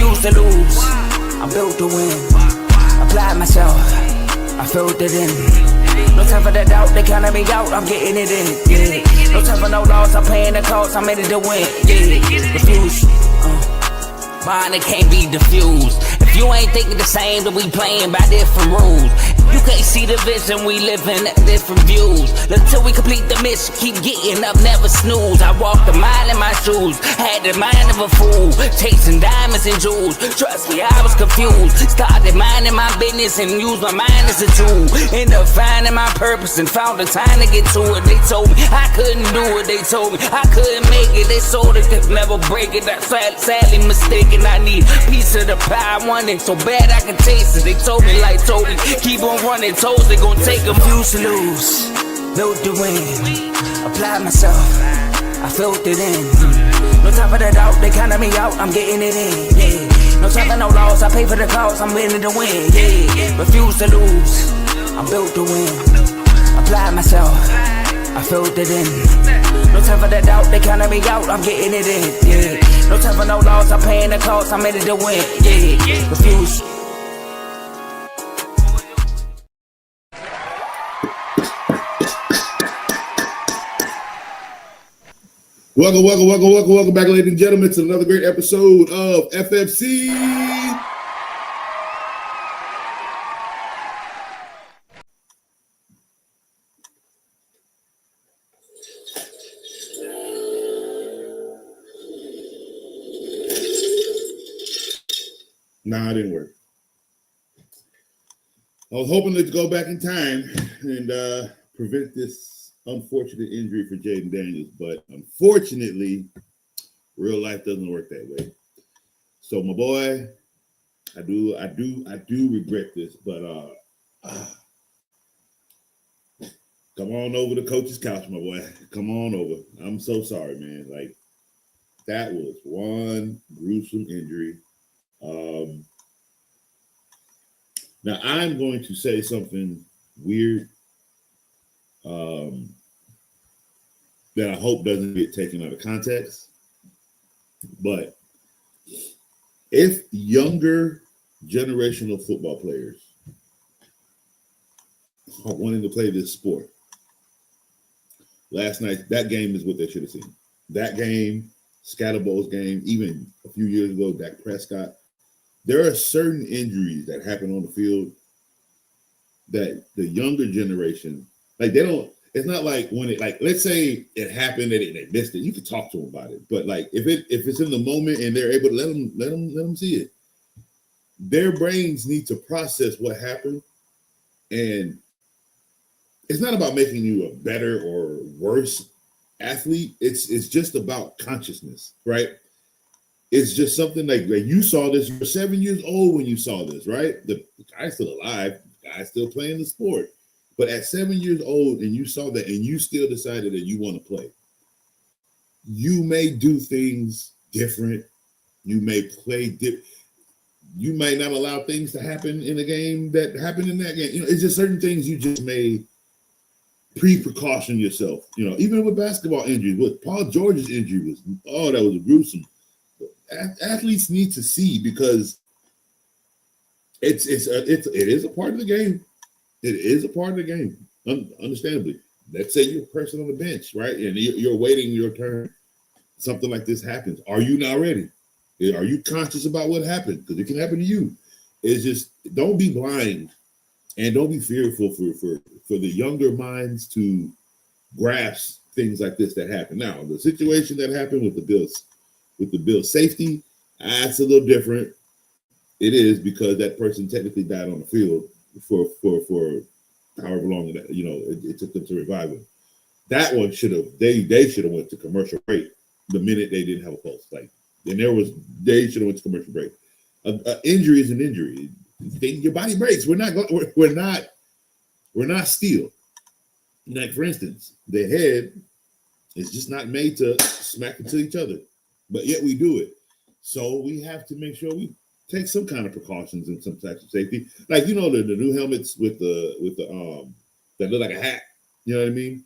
refuse to lose. I'm built to win. Applied myself, I filled it in. No time for the doubt, they counted me out, I'm getting it in. Yeah. No time for no loss, I'm paying the cost, I'm in it to win. Yeah. Refuse. Mine, it can't be diffused. If you ain't thinking the same, then we playing by different rules. You can't see the vision, we living at different views. Until we complete the mission, keep getting up, never snooze. I walked a mile in my shoes, had the mind of a fool, chasing diamonds and jewels. Trust me, I was confused. Started minding my business and used my mind as a tool. Ended up finding my purpose and found the time to get to it. They told me I couldn't do it, they told me I couldn't make it. They sold it, could never break it. That's sadly mistaken. I need a piece of the pie, I want it so bad I can taste it. They told me like Toby, keep on running toes, they gon' take them. Refuse to lose, built to win. Apply myself, I filled it in. No time for the doubt, they counted me out, I'm getting it in. Yeah. No time for no loss, I pay for the cost, I'm winning to win. Yeah. Refuse to lose, I'm built to win. Apply myself, I filled it in. No time for the doubt, they counted me out, I'm getting it in. Yeah. No time for no loss, I'm paying the cost, I'm in it to win. Yeah. Refuse. Welcome back, ladies and gentlemen, to another great episode of FFC. Nah, it didn't work. I was hoping to go back in time and prevent this unfortunate injury for Jaden Daniels, but unfortunately, real life doesn't work that way. So, my boy, I do regret this, but come on over to coach's couch, my boy. Come on over. I'm so sorry, man. Like, that was one gruesome injury. Now I'm going to say something weird that I hope doesn't get taken out of context. But if younger generational football players are wanting to play this sport, last night, that game is what they should have seen. That game, Scatterbow's game, even a few years ago, Dak Prescott, there are certain injuries that happen on the field that the younger generation, like they don't, it's not like when it, like, let's say it happened and they missed it, you can talk to them about it. But like if it's in the moment and they're able to let them see it, their brains need to process what happened. And it's not about making you a better or worse athlete. It's just about consciousness, right? It's just something like you saw this. You were 7 years old when you saw this, right? The guy's still alive. The guy's still playing the sport. But at 7 years old and you saw that and you still decided that you want to play, you may do things different. You may play you might not allow things to happen in a game that happened in that game. You know, it's just certain things you just may pre-precaution yourself. You know, even with basketball injuries, what Paul George's injury was, that was gruesome. Athletes need to see because it is a part of the game. It is a part of the game, understandably. Let's say you're a person on the bench, right? And you're waiting your turn. Something like this happens. Are you now ready? Are you conscious about what happened? Because it can happen to you. It's just, don't be blind and don't be fearful for the younger minds to grasp things like this that happen. Now, the situation that happened with the Bills safety, that's a little different. It is because that person technically died on the field for however long that it took them to revive him. That one they should have went to commercial break the minute they didn't have a pulse. They should have went to commercial break. Injury is an injury. Your body breaks. We're not steel. Like for instance, the head is just not made to smack into each other, but yet we do it. So we have to make sure we take some kind of precautions and some types of safety. Like, the new helmets with the that look like a hat. You know what I mean?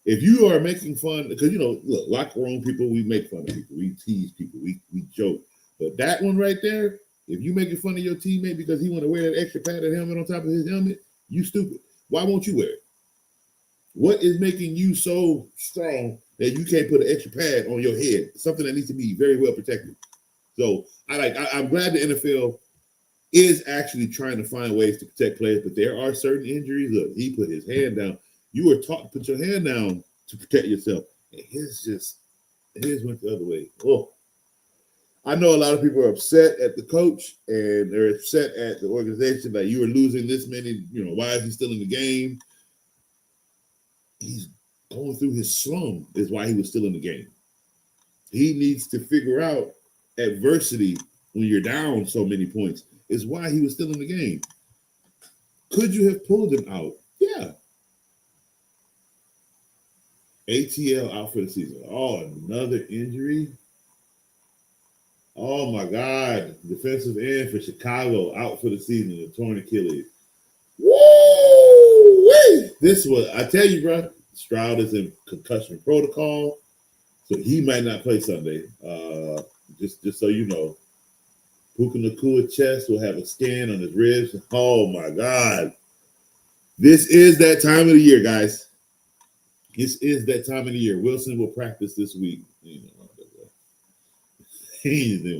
If you are making fun, because look, locker room people, we make fun of people, we tease people, we joke. But that one right there, if you making fun of your teammate because he want to wear that extra padded helmet on top of his helmet, you stupid. Why won't you wear it? What is making you so strong that you can't put an extra pad on your head? Something that needs to be very well protected. So I'm glad the NFL is actually trying to find ways to protect players, but there are certain injuries. Look, he put his hand down. You were taught to put your hand down to protect yourself. And his went the other way. Oh, I know a lot of people are upset at the coach and they're upset at the organization that you are losing this many. Why is he still in the game? He's going through his slump is why he was still in the game. He needs to figure out adversity when you're down so many points is why he was still in the game. Could you have pulled him out? Yeah. ATL out for the season. Oh, another injury. Oh my God. Defensive end for Chicago out for the season, a torn Achilles. Woo! This was, I tell you, bro, Stroud is in concussion protocol, so he might not play Sunday. Just so you know. Puka Nacua chest will have a scan on his ribs. Oh my God. This is that time of the year, guys. This is that time of the year. Wilson will practice this week. He didn't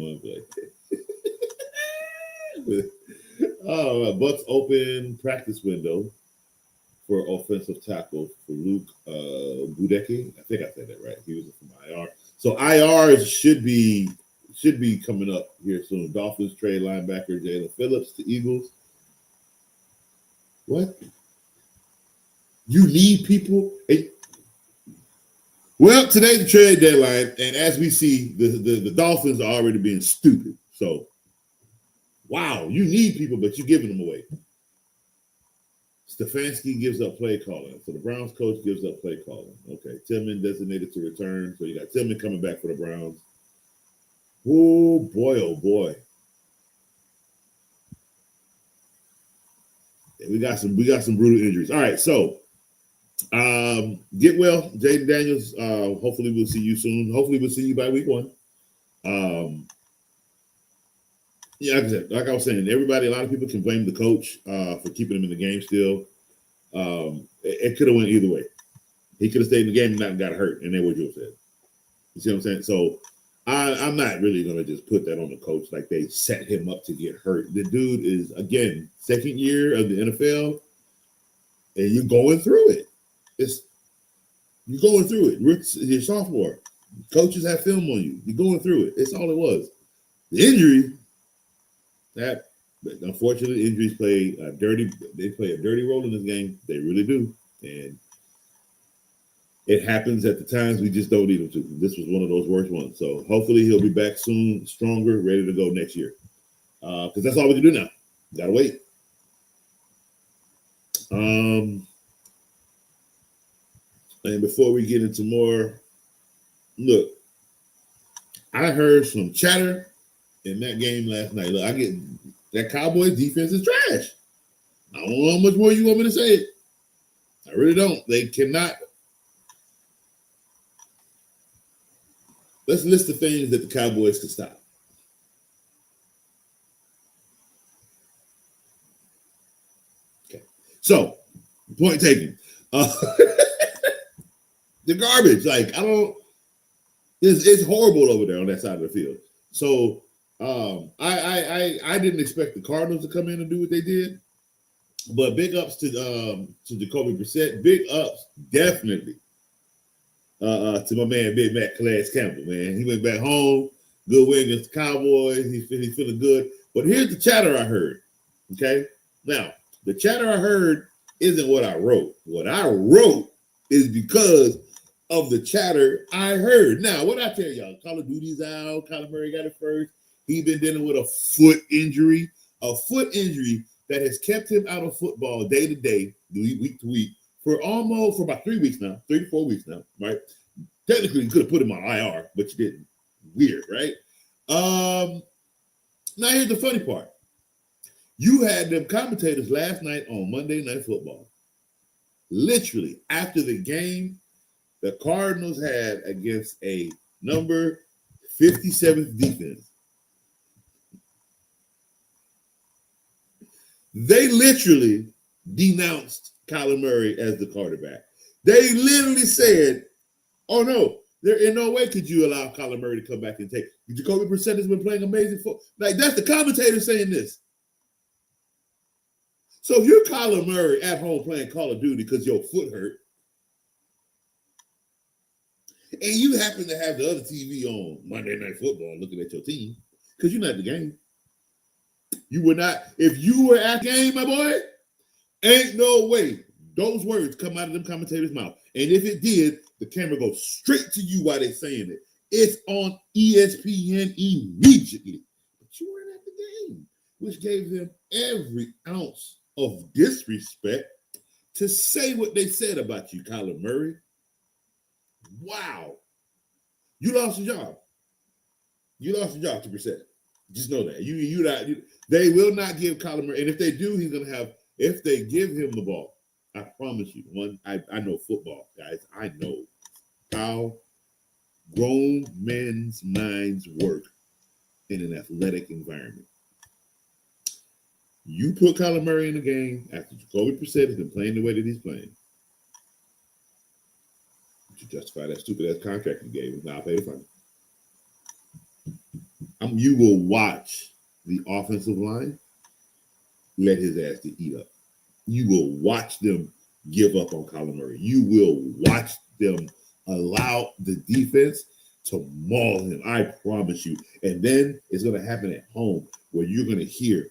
want to play. Bucks open practice window for offensive tackle for Luke Goedeke. I think I said that right. He was from IR. So IR should be coming up here soon. Dolphins trade linebacker Jalen Phillips to Eagles. What? You need people? Hey. Well, today's the trade deadline, and as we see, the Dolphins are already being stupid. So, wow, you need people, but you're giving them away. Stefanski gives up play calling. So the Browns coach gives up play calling. Okay, Tillman designated to return. So you got Tillman coming back for the Browns. Oh boy, oh boy. Yeah, we got some brutal injuries. All right, so get well, Jaden Daniels. Hopefully we'll see you soon. Hopefully we'll see you by week 1. Yeah, like I was saying, a lot of people can blame the coach for keeping him in the game still. It could have went either way. He could have stayed in the game and not got hurt, and then what you said. You see what I'm saying? So I'm not really going to just put that on the coach like they set him up to get hurt. The dude is, again, second year of the NFL, and you're going through it. You're going through it. You're sophomore. Coaches have film on you. You're going through it. It's all it was. The injury, unfortunately, injuries play a dirty role in this game. They really do. And it happens at the times we just don't need him to. This was one of those worst ones. So hopefully he'll be back soon, stronger, ready to go next year. Because that's all we can do now. Gotta wait. And before we get into more, look, I heard some chatter in that game last night. Look, that Cowboys defense is trash. I don't know how much more you want me to say it. I really don't. They cannot. Let's list the things that the Cowboys could stop. Okay. So, point taken. The garbage, it's horrible over there on that side of the field. So, I didn't expect the Cardinals to come in and do what they did, but big ups to Jacoby Brissett. Big ups, definitely, to my man Big Mac Calais Campbell. Man, he went back home. Good win against the Cowboys. He's feeling good. But here's the chatter I heard. Okay, now the chatter I heard isn't what I wrote. What I wrote is because of the chatter I heard. Now, what I tell y'all, Call of Duty's out. Kyler Murray got it first. He's been dealing with a foot injury that has kept him out of football day to day, week to week, for about 3 weeks now, 3 to 4 weeks now, right? Technically, you could have put him on IR, but you didn't. Weird, right? Now, here's the funny part. You had them commentators last night on Monday Night Football. Literally, after the game the Cardinals had against a number 57th defense, They literally denounced Kyler Murray as the quarterback. They literally said, oh no, there in no way could you allow Kyler Murray to come back and take. Jacoby Brissett has been playing amazing football. Like, that's the commentator saying this. So if you're Kyler Murray at home playing Call of Duty because your foot hurt, and you happen to have the other TV on Monday Night Football looking at your team, because you're not at the game. You were not, if you were at the game, my boy, ain't no way those words come out of them commentators' mouth. And if it did, the camera goes straight to you while they're saying it. It's on ESPN immediately. But you weren't at the game, which gave them every ounce of disrespect to say what they said about you, Kyler Murray. Wow. You lost your job. You lost your job to Brissett. Just know that. They will not give Kyler Murray, and if they do, he's gonna have, if they give him the ball, I promise you, I know football, guys. I know how grown men's minds work in an athletic environment. You put Kyler Murray in the game after Jacoby Brissett has been playing the way that he's playing to justify that stupid ass contract you gave him. Now I'll pay the fine. You will watch the offensive line let his ass get eat up. You will watch them give up on Kyler Murray. You will watch them allow the defense to maul him. I promise you. And then it's going to happen at home where you're going to hear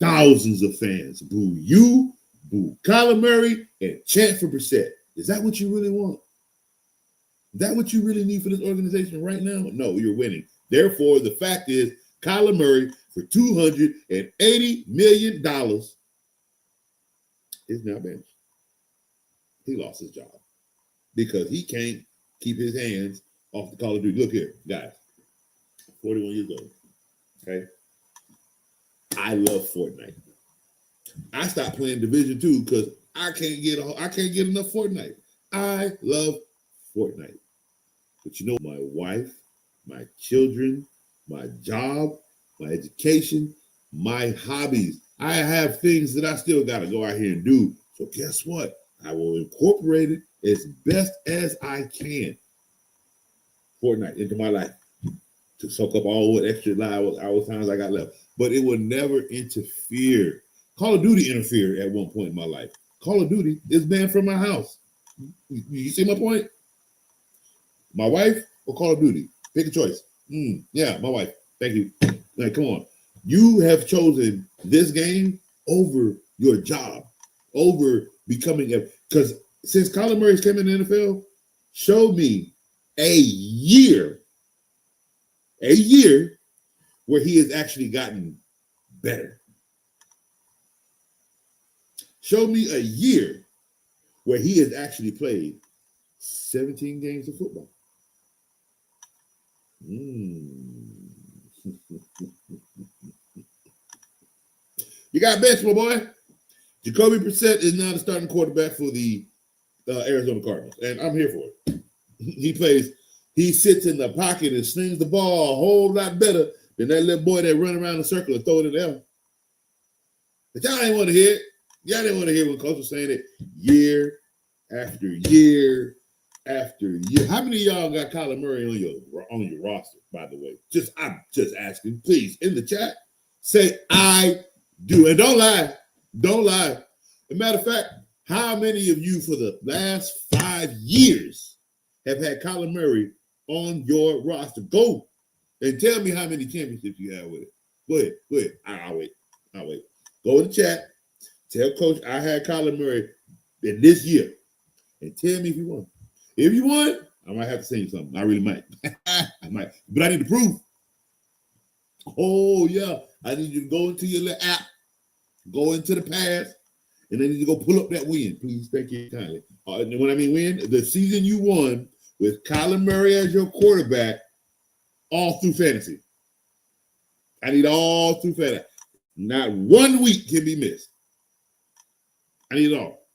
thousands of fans boo you, boo Kyler Murray, and chant for Brissett. Is that what you really want? Is that what you really need for this organization right now? No, you're winning. Therefore, the fact is, Kyler Murray for $280 million is now benched. He lost his job because he can't keep his hands off the Call of Duty. Look here, guys, 41 years old. Okay, I love Fortnite. I stopped playing Division 2 because I can't get enough Fortnite. I love Fortnite, but you know, my wife, my children, my job, my education, my hobbies. I have things that I still got to go out here and do. So guess what? I will incorporate it as best as I can. Fortnite into my life to soak up all what extra hours times I got left. But it will never interfere. Call of Duty interfered at one point in my life. Call of Duty is banned from my house. You see my point? My wife or Call of Duty? Pick a choice. Yeah, my wife. Thank you. Like, come on. You have chosen this game over your job, over becoming because since Kyler Murray's came in the NFL, show me a year where he has actually gotten better. Show me a year where he has actually played 17 games of football. You got benched, my boy. Jacoby Brissett is now the starting quarterback for the Arizona Cardinals, and I'm here for it. He sits in the pocket and slings the ball a whole lot better than that little boy that run around the circle and throw it in the air. But y'all didn't want to hear it. Y'all didn't want to hear when Coach was saying it year after year after year. How many of y'all got Kyler Murray on your roster, by the way? I'm just asking. Please, in the chat, say I do. And don't lie. Don't lie. As a matter of fact, how many of you for the last 5 years have had Kyler Murray on your roster? Go and tell me how many championships you have with it. Go ahead. I'll wait. Go in the chat. Tell Coach I had Kyler Murray in this year. And tell me if you won. If you won, I might have to send you something. I really might. I might. But I need the proof. Oh, yeah. I need you to go into your little app, go into the past, and then you go pull up that win. Please, thank you kindly. And when I mean win, the season you won with Kyler Murray as your quarterback, all through fantasy. I need all through fantasy. Not 1 week can be missed. I need it all.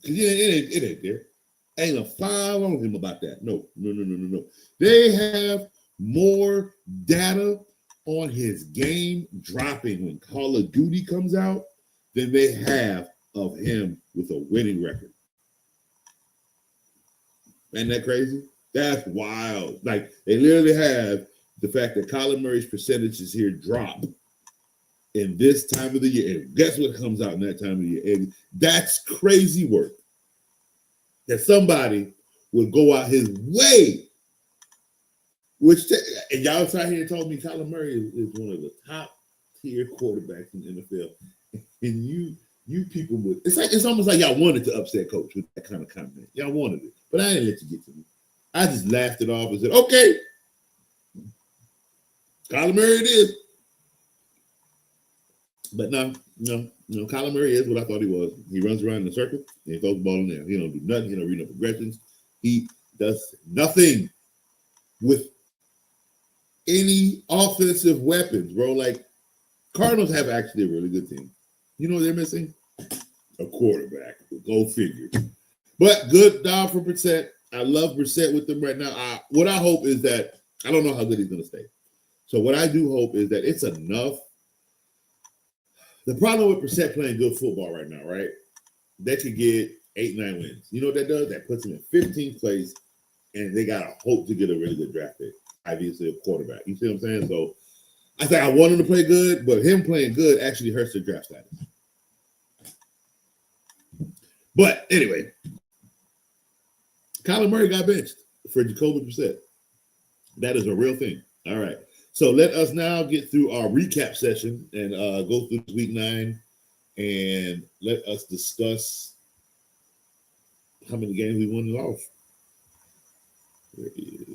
Because it ain't there. Ain't a file on him about that. No. They have more data on his game dropping when Call of Duty comes out than they have of him with a winning record. Isn't that crazy? That's wild. Like, they literally have the fact that Kyler Murray's percentages here drop in this time of the year. And guess what comes out in that time of the year? And that's crazy work. That somebody would go out his way, and y'all sat here and told me Kyler Murray is one of the top tier quarterbacks in the NFL. And you people would, it's almost like y'all wanted to upset Coach with that kind of comment. Y'all wanted it, but I didn't let you get to me. I just laughed it off and said, okay, Kyler Murray it is. But no, Kyler Murray is what I thought he was. He runs around in a circle and he throws the ball in there. He don't do nothing. He don't read no progressions. He does nothing with any offensive weapons, bro. Like, Cardinals have actually a really good team. You know what they're missing? A quarterback. Go figure. But good job for Brissett. I love Brissett with them right now. What I hope is that, I don't know how good he's going to stay. So what I do hope is that it's enough. The problem with Brissett playing good football right now, right? They could get 8-9 wins. You know what that does? That puts them in 15th place, and they got to hope to get a really good draft pick. Obviously, a quarterback. You see what I'm saying? So I think I want him to play good, but him playing good actually hurts their draft status. But anyway, Kyler Murray got benched for Jacoby Brissett. That is a real thing. All right. So let us now get through our recap session and go through week 9 and let us discuss how many games we won and lost. There it is.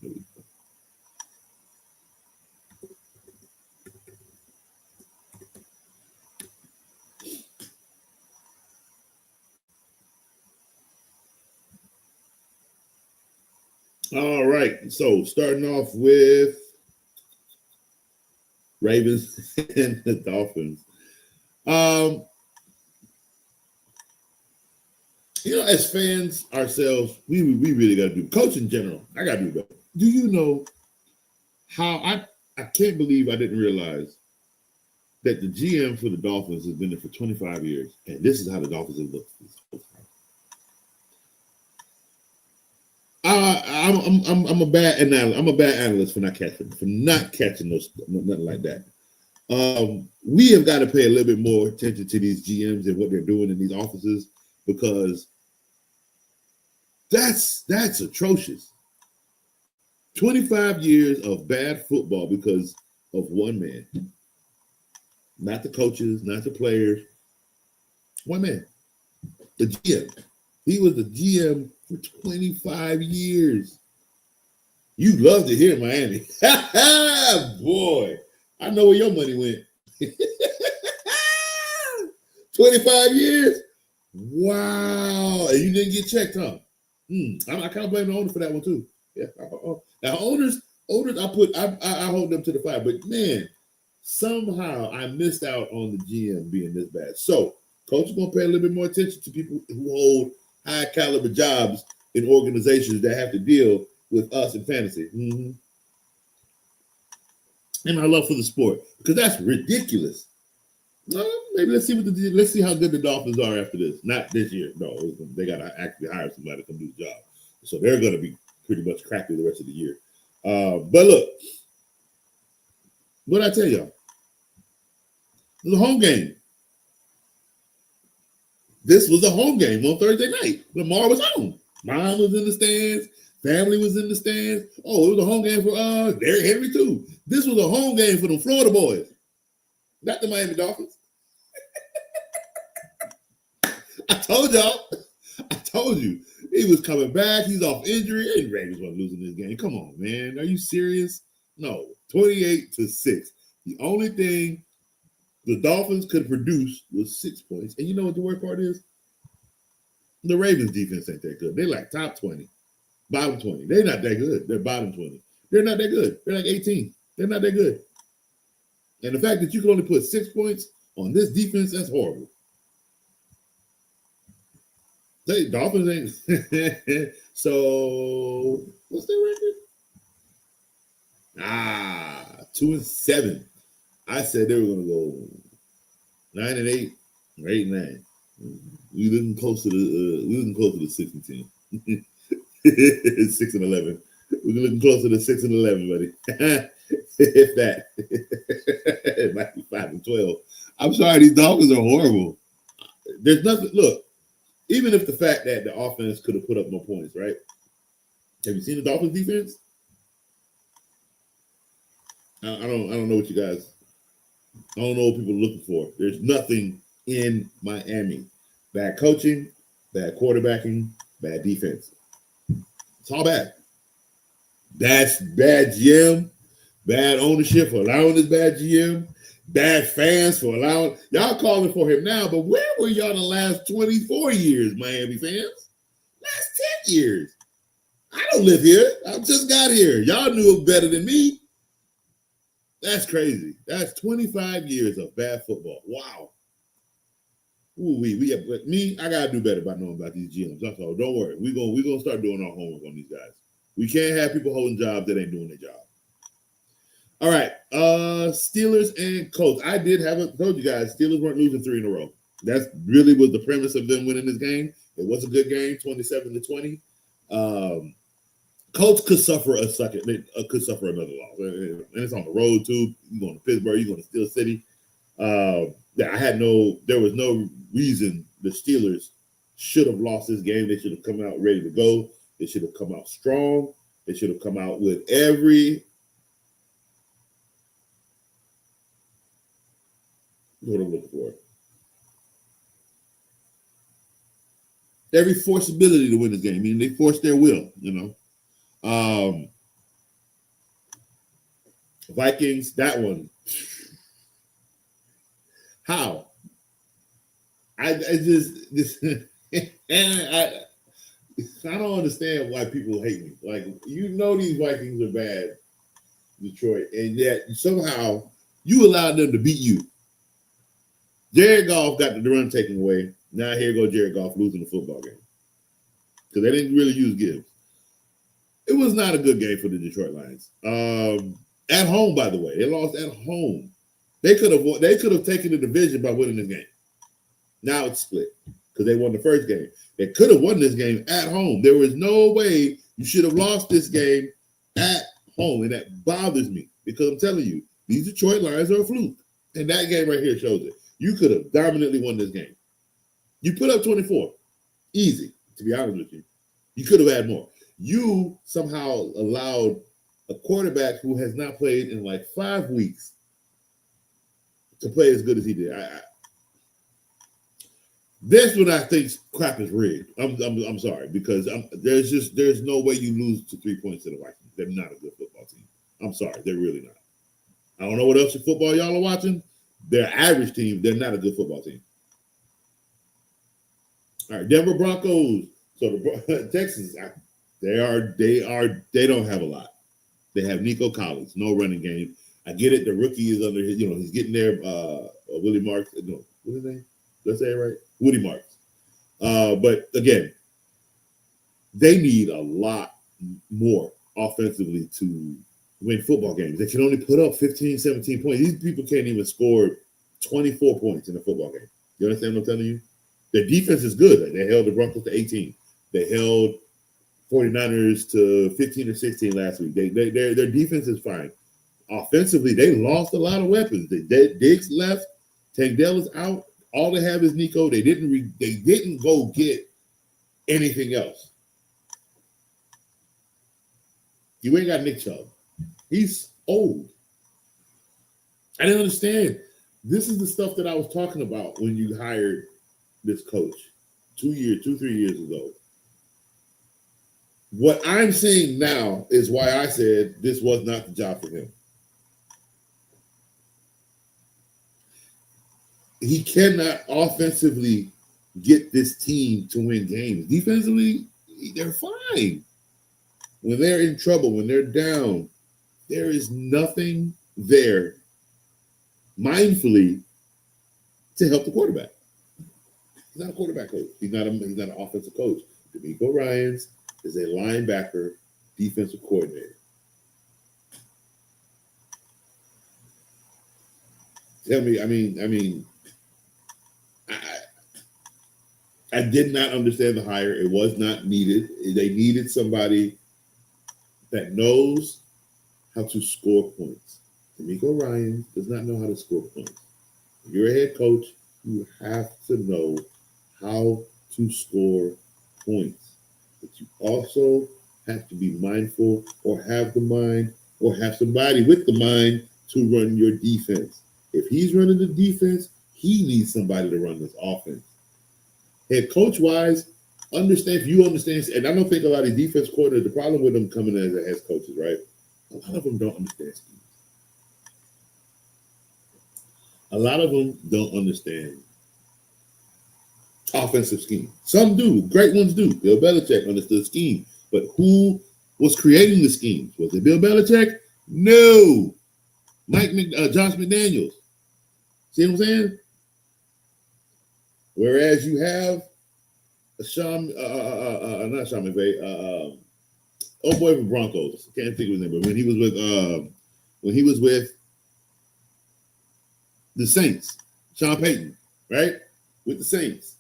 There we go. All right, so starting off with Ravens and the Dolphins. As fans ourselves, we really got to do, coach in general, I got to do better. Do you know how I can't believe I didn't realize that the GM for the Dolphins has been there for 25 years, and this is how the Dolphins have looked this whole time. I'm a bad analyst. I'm a bad analyst for not catching those, nothing like that. We have got to pay a little bit more attention to these GMs and what they're doing in these offices, because that's atrocious. 25 years of bad football because of one man. Not the coaches, not the players. One man. The GM. He was the GM for 25 years. You love to hear Miami. Boy, I know where your money went. 25 years? Wow. And you didn't get checked, huh? I kind of blame the owner for that one too. Yeah. Now owners, I hold them to the fire. But man, somehow I missed out on the GM being this bad. So coach is going to pay a little bit more attention to people who hold high caliber jobs in organizations that have to deal with us in fantasy. Mm-hmm. And my love for the sport, because that's ridiculous. Maybe let's see how good the Dolphins are after this. Not this year. No, they got to actually hire somebody to come do the job. So they're going to be pretty much crappy the rest of the year. But look, what I tell y'all, it was a home game. This was a home game on Thursday night. Lamar was home. Mom was in the stands. Family was in the stands. Oh, it was a home game for Derrick Henry too. This was a home game for the Florida boys, not the Miami Dolphins. I told you. He was coming back. He's off injury. And Ravens weren't losing this game. Come on, man. Are you serious? No. 28-6. The only thing the Dolphins could produce was 6 points. And you know what the worst part is? The Ravens defense ain't that good. They're like top 20, bottom 20. They're not that good. They're bottom 20. They're not that good. They're like 18. They're not that good. And the fact that you can only put 6 points on this defense, that's horrible. Dolphins ain't. So what's their record? 2-7. I said they were going to go 9-8 or 8-9. We looking close to the 6-10. 6-11. We're looking closer to 6-11, buddy. If that, it might be 5-12. I'm sorry, these Dolphins are horrible. There's nothing. Look, even if the fact that the offense could have put up more points, right? Have you seen the Dolphins defense? I don't know what you guys. I don't know what people are looking for. There's nothing in Miami. Bad coaching, bad quarterbacking, bad defense. It's all bad. That's bad GM, bad ownership for allowing this bad GM, bad fans for allowing. Y'all calling for him now, but where were y'all the last 24 years, Miami fans? Last 10 years. I don't live here. I just got here. Y'all knew it better than me. That's crazy. That's 25 years of bad football. Wow. Ooh, but me, I gotta do better by knowing about these GMs. That's all. Don't worry. We're gonna start doing our homework on these guys. We can't have people holding jobs that ain't doing their job. All right. Steelers and Colts. I told you guys, Steelers weren't losing 3 in a row. That's really was the premise of them winning this game. It was a good game, 27-20. Colts could suffer a second. They could suffer another loss, and it's on the road too. You're going to Pittsburgh. You're going to Steel City. There was no reason the Steelers should have lost this game. They should have come out ready to go. They should have come out strong. They should have come out with what I'm looking for. Every forceability to win this game. I mean, they forced their will, Vikings, that one. How? I don't understand why people hate me. Like, these Vikings are bad, Detroit, and yet somehow you allowed them to beat you. Jared Goff got the run taken away. Now here goes Jared Goff losing the football game because they didn't really use Gibbs. It was not a good game for the Detroit Lions. At home, by the way, they lost at home. They could have taken the division by winning this game. Now it's split because they won the first game. They could have won this game at home. There was no way you should have lost this game at home, and that bothers me because I'm telling you, these Detroit Lions are a fluke, and that game right here shows it. You could have dominantly won this game. You put up 24. Easy, to be honest with you. You could have had more. You somehow allowed a quarterback who has not played in like 5 weeks to play as good as he did. That's when I think crap is rigged. I'm sorry, because there's no way you lose to 3 points to the Vikings. They're not a good football team. I'm sorry, they're really not. I don't know what else football y'all are watching. They're average team. They're not a good football team. All right, Denver Broncos. So the Texans, they don't have a lot. They have Nico Collins, no running game. I get it. The rookie is under his, he's getting there. Willie Marks. No, what's his name? Did I say it right? Woody Marks. But again, they need a lot more offensively to win football games. They can only put up 15, 17 points. These people can't even score 24 points in a football game. You understand what I'm telling you? Their defense is good. They held the Broncos to 18. They held 49ers to 15 or 16 last week. Their defense is fine. Offensively, they lost a lot of weapons. Diggs left. Tank Dell is out. All they have is Nico. They didn't go get anything else. You ain't got Nick Chubb. He's old. I didn't understand. This is the stuff that I was talking about when you hired this coach 3 years ago. What I'm seeing now is why I said this was not the job for him. He cannot offensively get this team to win games. Defensively, they're fine. When they're in trouble, when they're down, there is nothing there mindfully to help the quarterback. He's not a quarterback coach. He's not an offensive coach. DeMeco Ryans is a linebacker defensive coordinator. Tell me, I mean, I did not understand the hire. It was not needed. They needed somebody that knows how to score points. DeMeco Ryan does not know how to score points. If you're a head coach, you have to know how to score points. But you also have to be mindful or have the mind or have somebody with the mind to run your defense. If he's running the defense, he needs somebody to run this offense. Head coach wise, understand if you understand, and I don't think a lot of defense coordinators, the problem with them coming as a head coaches, right? A lot of them don't understand schemes. A lot of them don't understand offensive scheme. Some do. Great ones do. Bill Belichick understood scheme. But who was creating the schemes? Was it Bill Belichick? No. Josh McDaniels. See what I'm saying? Whereas you have not Sean McVay, oh boy from Broncos. I can't think of his name, but when he was with the Saints, Sean Payton, right? With the Saints.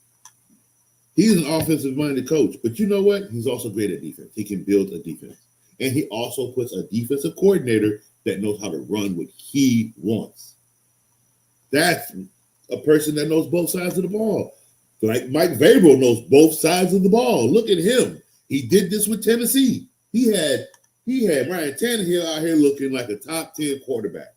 He's an offensive-minded coach, but you know what? He's also great at defense. He can build a defense. And he also puts a defensive coordinator that knows how to run what he wants. That's a person that knows both sides of the ball. Like Mike Vrabel knows both sides of the ball. Look at him. He did this with Tennessee. He had Ryan Tannehill out here looking like a top 10 quarterback.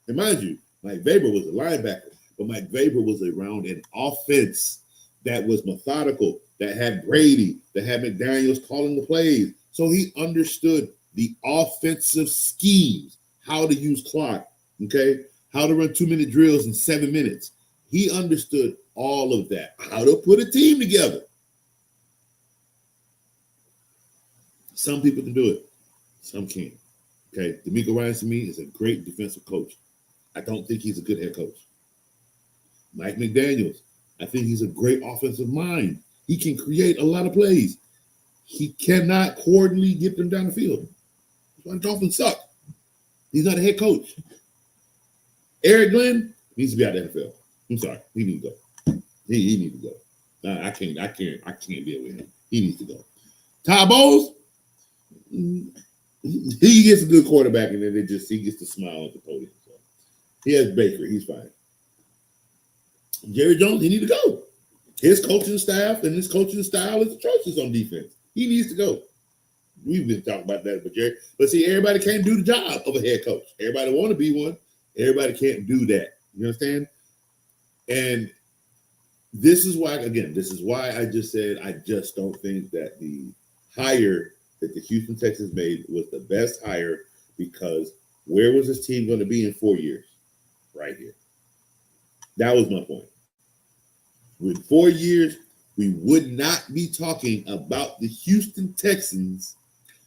And mind you, Mike Vrabel was a linebacker, but Mike Vrabel was around an offense that was methodical, that had Brady, that had McDaniels calling the plays. So he understood the offensive schemes, how to use clock, okay, how to run 2-minute drills in 7 minutes. He understood all of that, how to put a team together. Some people can do it, some can't. Okay, DeMeco Ryan to me is a great defensive coach. I don't think he's a good head coach. Mike McDaniels, I think he's a great offensive mind. He can create a lot of plays. He cannot coordinately get them down the field. That's why the Dolphins suck. He's not a head coach. Eric Glenn needs to be out of the NFL. I'm sorry, he needs to go. He needs to go. Nah, I can't deal with him. He needs to go. Todd Bowles, he gets a good quarterback, and then he gets to smile at the podium. So he has Baker. He's fine. Jerry Jones, he needs to go. His coaching staff and his coaching style is atrocious on defense. He needs to go. We've been talking about that, but see, everybody can't do the job of a head coach. Everybody want to be one. Everybody can't do that. You understand? And this is why I just said I just don't think that the hire that the Houston Texans made was the best hire, because where was this team going to be in 4 years? Right here. That was my point. In 4 years, we would not be talking about the Houston Texans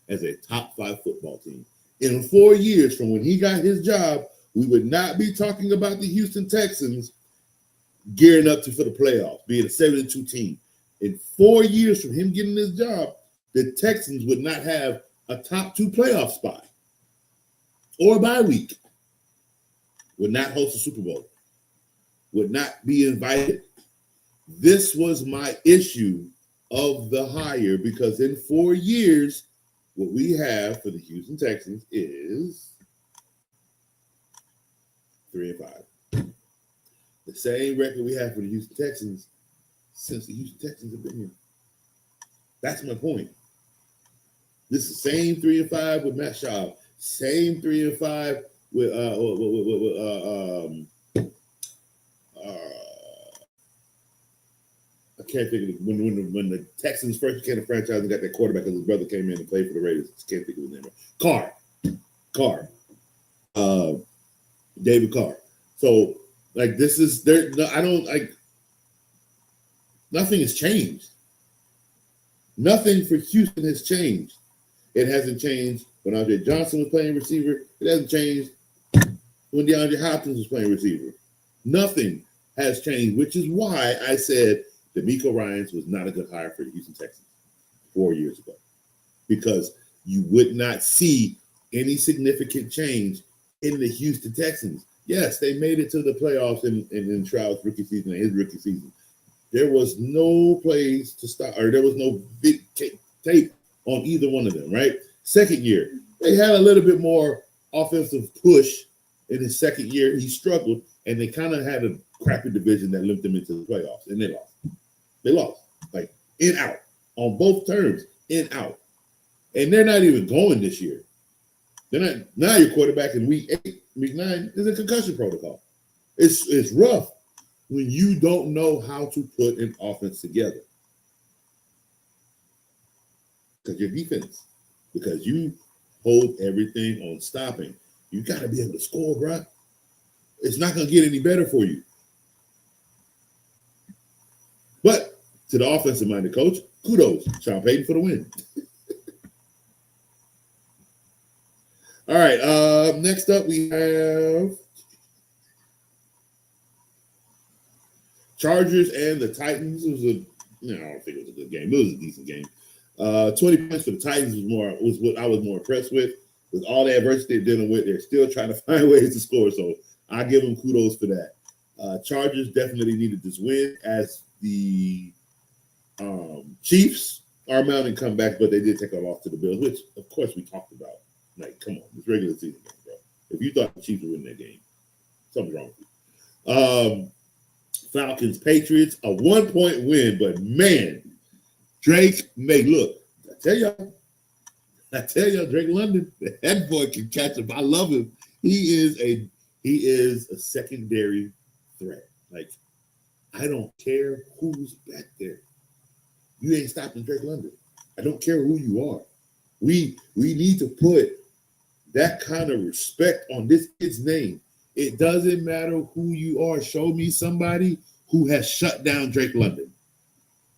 as a top 5 football team. In 4 years from when he got his job, we would not be talking about the Houston Texans gearing up for the playoffs, being a 7-2 team. In 4 years from him getting his job, the Texans would not have a top 2 playoff spot or a bye week, would not host a Super Bowl, would not be invited. This was my issue of the hire, because in 4 years, what we have for the Houston Texans is 3-5. The same record we have for the Houston Texans since the Houston Texans have been here. That's my point. This is the same 3-5 with Matt Schaub, same 3-5 with I can't think of it. When the Texans first became a franchise and got that quarterback, because his brother came in and played for the Raiders. I can't think of his name. Carr. David Carr. So, like, this is there. No, I don't like. Nothing has changed. Nothing for Houston has changed. It hasn't changed when Andre Johnson was playing receiver. It hasn't changed when DeAndre Hopkins was playing receiver. Nothing has changed, which is why I said DeMeco Ryans was not a good hire for the Houston Texans 4 years ago, because you would not see any significant change in the Houston Texans. Yes, they made it to the playoffs in Stroud's rookie season and his rookie season, There was no place to stop, or there was no big tape on either one of them, right? Second year, they had a little bit more offensive push in his second year. He struggled, and they kind of had a crappy division that limped them into the playoffs, and they lost. They lost, like in out on both terms, in out, and they're not even going this year. They're not. Now your quarterback in week 8, week 9 is a concussion protocol. It's rough when you don't know how to put an offense together because your defense, because you hold everything on stopping. You got to be able to score, bro. It's not going to get any better for you. But to the offensive-minded coach, kudos, Sean Payton, for the win. All right, next up we have Chargers and the Titans. It was I don't think it was a good game. It was a decent game. 20 points for the Titans was what I was more impressed with. With all the adversity they're dealing with, they're still trying to find ways to score. So I give them kudos for that. Chargers definitely needed this win as the Chiefs are mounting comebacks, but they did take a loss to the Bills, which of course we talked about. Like, come on, it's regular season game, bro. If you thought the Chiefs would win that game, something's wrong with you. Falcons, Patriots, a 1-point win, but man, Drake may look. I tell y'all, Drake London, that boy can catch him. I love him. He is a secondary threat. Like, I don't care who's back there. You ain't stopping Drake London. I don't care who you are. We need to put that kind of respect on this kid's name. It doesn't matter who you are. Show me somebody who has shut down Drake London.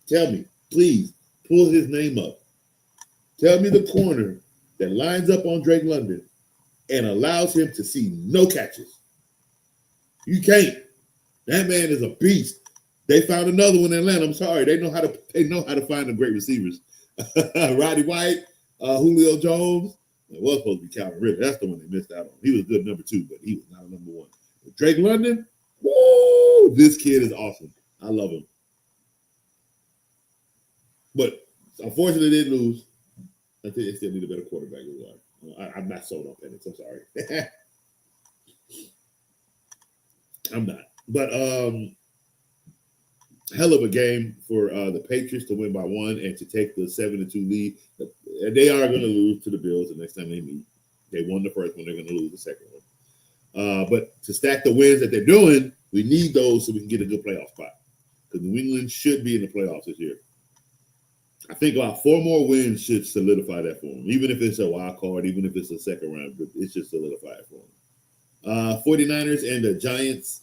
Tell me, please, pull his name up. Tell me the corner that lines up on Drake London and allows him to see no catches. You can't. That man is a beast. They found another one in Atlanta. I'm sorry. They know how to find the great receivers. Roddy White, Julio Jones. It was supposed to be Calvin Ridley. That's the one they missed out on. He was good number 2, but he was not a number 1. But Drake London, woo! This kid is awesome. I love him. But unfortunately, they did lose. I think they still need a better quarterback as well. I'm not sold on Penix. I'm sorry. I'm not. But hell of a game for the Patriots to win by 1 and to take the 7-2 lead. And they are going to lose to the Bills the next time they meet. They won the first one. They're going to lose the second one. But to stack the wins that they're doing, we need those so we can get a good playoff spot. Because New England should be in the playoffs this year. I think about 4 more wins should solidify that for them. Even if it's a wild card, even if it's a second round, it should solidify it for them. 49ers and the Giants.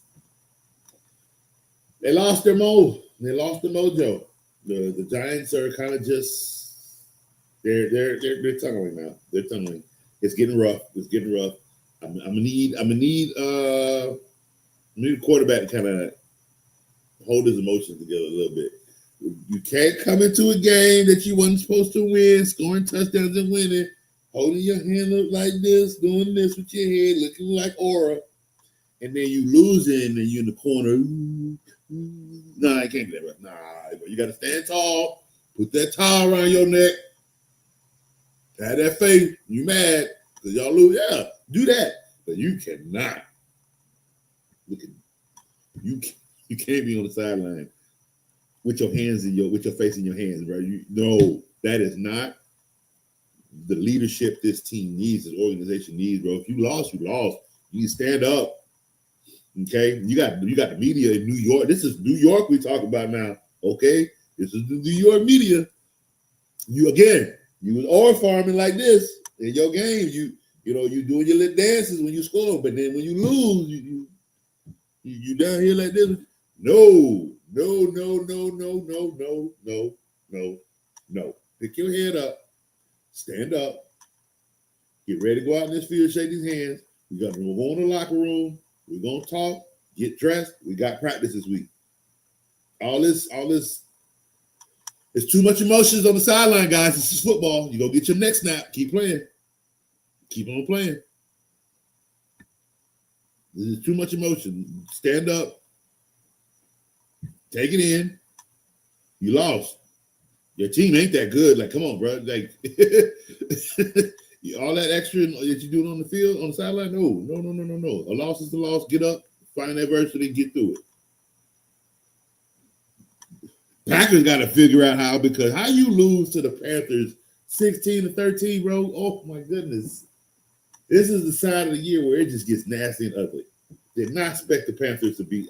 They lost their mojo. They lost the mojo. The Giants are kind of just they're tunneling now. They're tunneling. It's getting rough. I'm gonna need a quarterback to kind of hold his emotions together a little bit. You can't come into a game that you wasn't supposed to win, scoring touchdowns and winning, holding your hand up like this, doing this with your head, looking like aura, and then you losing and you in the corner. Nah, I can't do that. Nah, you got to stand tall, put that towel around your neck, have that faith. You mad because y'all lose? Yeah, do that, but you cannot. You can't be on the sideline with your hands with your face in your hands, bro. No, that is not the leadership this team needs, this organization needs, bro. If you lost, you lost. You need to stand up. Okay, you got the media in New York. This is New York we talk about now. Okay, this is the New York media. You was oil farming like this in your game. You doing your little dances when you score, but then when you lose, you down here like this. No. Pick your head up, stand up, get ready to go out in this field, shake these hands. We're gonna go in the locker room. We're gonna talk, get dressed. We got practice this week. All this. It's too much emotions on the sideline, guys. This is football. You go get your next snap. Keep playing. Keep on playing. This is too much emotion. Stand up. Take it in. You lost. Your team ain't that good. Like, come on, bro. Like, all that extra that you're doing on the field, on the sideline, no. A loss is a loss. Get up, find adversity, get through it. Packers got to figure out how, because how you lose to the Panthers 16-13, bro? Oh, my goodness. This is the side of the year where it just gets nasty and ugly. Did not expect the Panthers to be.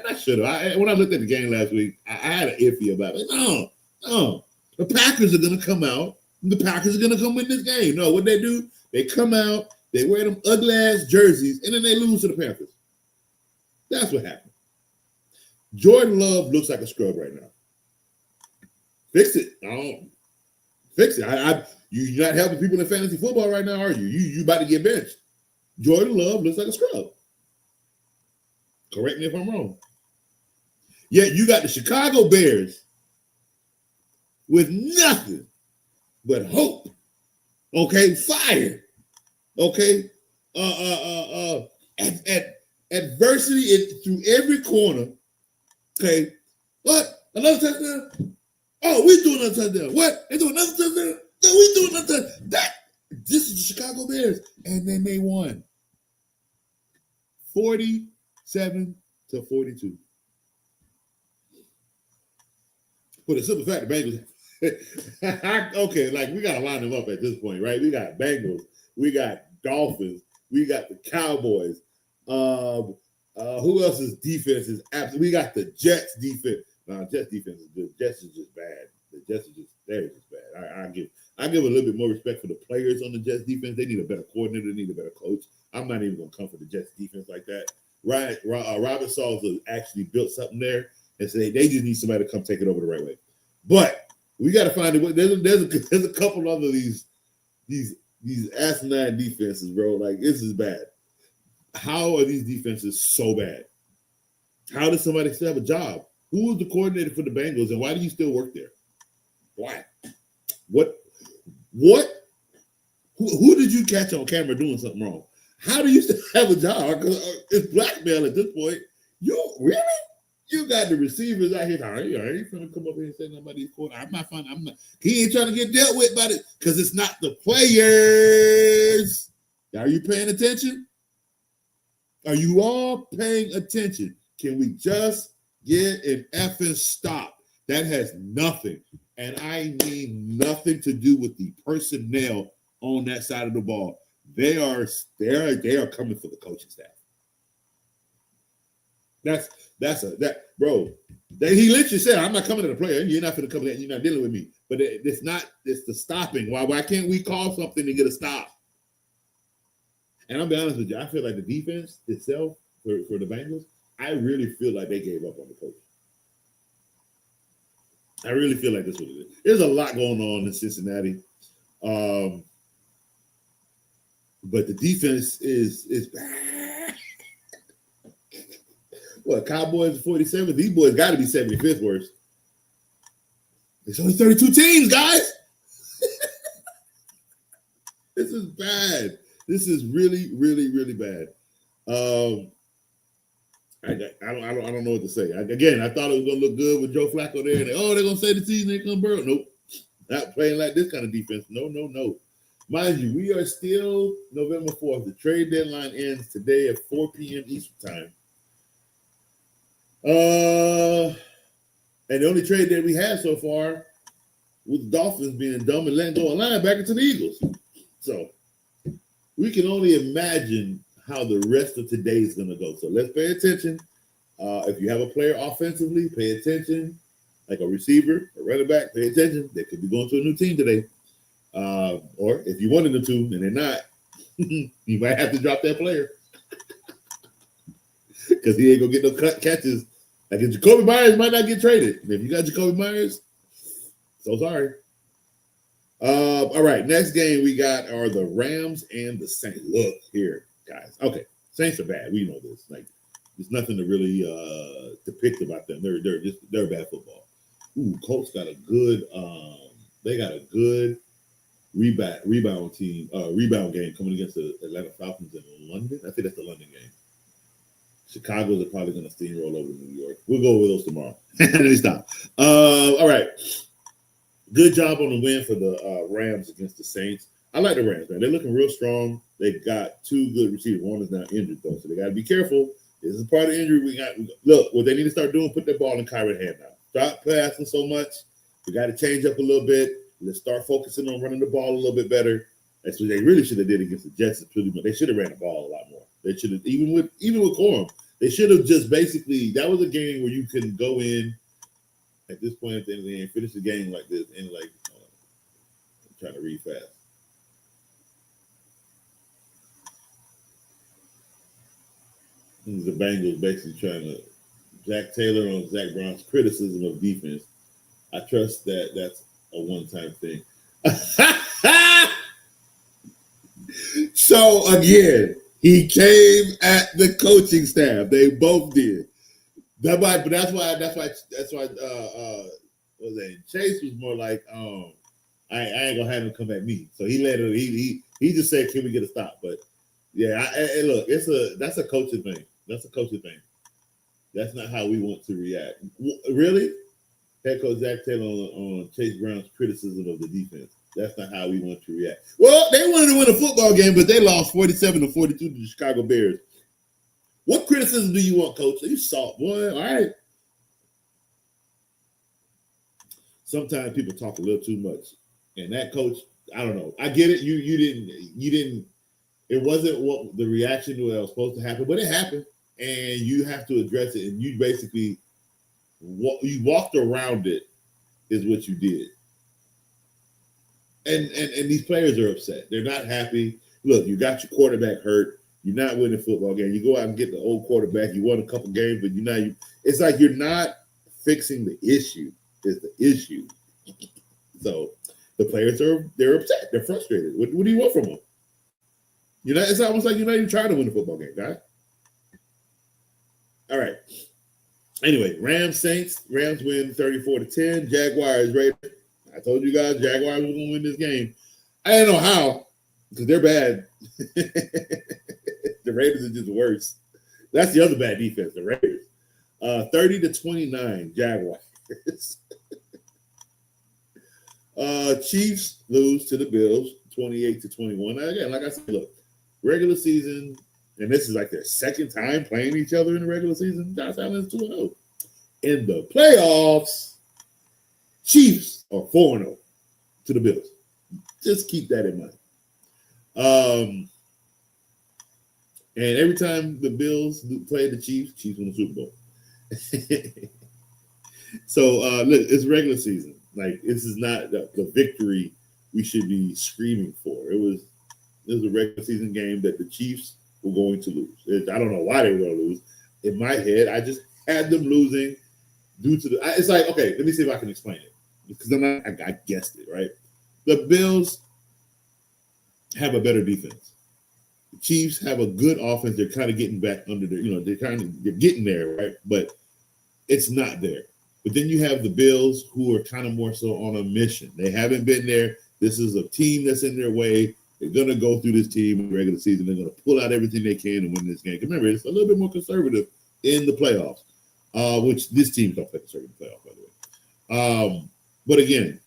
I should have. When I looked at the game last week, I had an iffy about it. No. The Packers are going to come out. The Packers are going to come win this game. No, what they do, they come out, they wear them ugly-ass jerseys, and then they lose to the Panthers. That's what happened. Jordan Love looks like a scrub right now. Fix it. Fix it. You're not helping people in fantasy football right now, are you? You about to get benched. Jordan Love looks like a scrub. Correct me if I'm wrong. Yet you got the Chicago Bears with nothing but hope. Okay, fire. Okay, adversity through every corner. Okay, what? Another touchdown? Oh, we doing another touchdown. What? They doing another touchdown? No, we doing another touchdown. This is the Chicago Bears, and then they won 47-42. For the simple fact, the Bengals. Okay, like we gotta line them up at this point, right? We got Bengals, we got Dolphins, we got the Cowboys. Who else's defense is absolutely? We got the Jets defense. Jets defense is good. Jets is just bad. The Jets are just bad. I give a little bit more respect for the players on the Jets defense. They need a better coordinator. They need a better coach. I'm not even gonna come for the Jets defense like that. Right? Robert Saleh actually built something there, and say they just need somebody to come take it over the right way. But we got to find it. There's a couple other these asinine defenses, bro. Like, this is bad. How are these defenses so bad? How does somebody still have a job? Who was the coordinator for the Bengals, and why do you still work there? Why? What? Who did you catch on camera doing something wrong? How do you still have a job? Because it's blackmail at this point. You really? You got the receivers out here. Are you gonna come up here and say nobody's corner? I'm not. He ain't trying to get dealt with by it because it's not the players. Are you paying attention? Are you all paying attention? Can we just get an effing stop? That has nothing, and I mean nothing to do with the personnel on that side of the ball. They are coming for the coaching staff. Bro. He literally said, "I'm not coming to the player. You're not going to come there. You're not dealing with me." But it's not. It's the stopping. Why can't we call something to get a stop? And I'll be honest with you. I feel like the defense itself for the Bengals, I really feel like they gave up on the coach. I really feel like that's what it is. There's a lot going on in Cincinnati, but the defense is bad. What, Cowboys 47? These boys got to be 75th worst. There's only 32 teams, guys. This is bad. This is really, really, really bad. I don't know what to say. Again, I thought it was gonna look good with Joe Flacco there. And they're gonna say the season ain't gonna burn. Nope, not playing like this kind of defense. No. Mind you, we are still November 4th. The trade deadline ends today at 4 p.m. Eastern time. And the only trade that we had so far with the Dolphins being dumb and letting go a linebacker to the Eagles. So we can only imagine how the rest of today is going to go. So let's pay attention. If you have a player offensively, pay attention. Like a receiver, a running back, pay attention. They could be going to a new team today. Or if you wanted them to and they're not, you might have to drop that player. Because he ain't going to get no catches. Like if Jacoby Myers might not get traded. And if you got Jacoby Myers, so sorry. All right, next game we got are the Rams and the Saints. Look here, guys. Okay, Saints are bad. We know this. Like, there's nothing to really depict about them. They're bad football. Ooh, Colts got a good. They got a good rebound game coming against the Atlanta Falcons in London. I think that's the London game. Chicago's are probably going to steamroll over New York. We'll go over those tomorrow. Let me stop. All right. Good job on the win for the Rams against the Saints. I like the Rams, man. They're looking real strong. They got two good receivers. One is now injured, though, so they got to be careful. This is part of the injury we got. Look, what they need to start doing, put that ball in Kyron's hand now. Stop passing so much. We got to change up a little bit. Let's start focusing on running the ball a little bit better. That's what they really should have did against the Jets. They should have ran the ball a lot more. They should have, even with Corum, they should have just basically, that was a game where you can go in at this point at the end of the game, finish the game like this, and like, I'm trying to read fast. The Bengals basically trying to, Jack Taylor on Zach Brown's criticism of defense. I trust that that's a one-time thing. So again, he came at the coaching staff. They both did. That's why what was that? Chase was more like, I ain't gonna have him come at me. So he let it. He just said, "Can we get a stop?" But yeah, look, that's a coaching thing. That's a coaching thing. That's not how we want to react. Really, head coach Zach Taylor on Chase Brown's criticism of the defense. That's not how we want to react. Well, they wanted to win a football game, but they lost 47-42 to the Chicago Bears. What criticism do you want, coach? You soft, boy. All right. Sometimes people talk a little too much. And that coach, I don't know. I get it. You didn't. It wasn't what the reaction to it was supposed to happen, but it happened. And you have to address it. And you basically, you walked around it is what you did. And these players are upset. They're not happy. Look, you got your quarterback hurt. You're not winning a football game. You go out and get the old quarterback. You won a couple games, but it's like you're not fixing the issue. It's the issue. So the players they're upset. They're frustrated. What do you want from them? It's almost like you're not even trying to win a football game, guys. All right. Anyway, Rams Saints. Rams win 34-10. Jaguars Raiders. I told you guys Jaguars were going to win this game. I don't know how, because they're bad. The Raiders are just worse. That's the other bad defense, the Raiders. 30-29, Jaguars. Chiefs lose to the Bills, 28-21. Again, like I said, look, regular season, and this is like their second time playing each other in the regular season. Josh Allen's 2-0. In the playoffs, Chiefs are 4-0 to the Bills. Just keep that in mind. And every time the Bills play the Chiefs win the Super Bowl. So, look, it's regular season. Like, this is not the victory we should be screaming for. It was a regular season game that the Chiefs were going to lose. I don't know why they were going to lose. In my head, I just had them losing due to it's like, okay, let me see if I can explain it. Because I guessed it, right? The Bills have a better defense. The Chiefs have a good offense. They're kind of getting back under their, they're getting there, right? But it's not there. But then you have the Bills who are kind of more so on a mission. They haven't been there. This is a team that's in their way. They're going to go through this team in the regular season. They're going to pull out everything they can and win this game. Remember, it's a little bit more conservative in the playoffs, which this team don't play conservative playoffs, by the way. But again,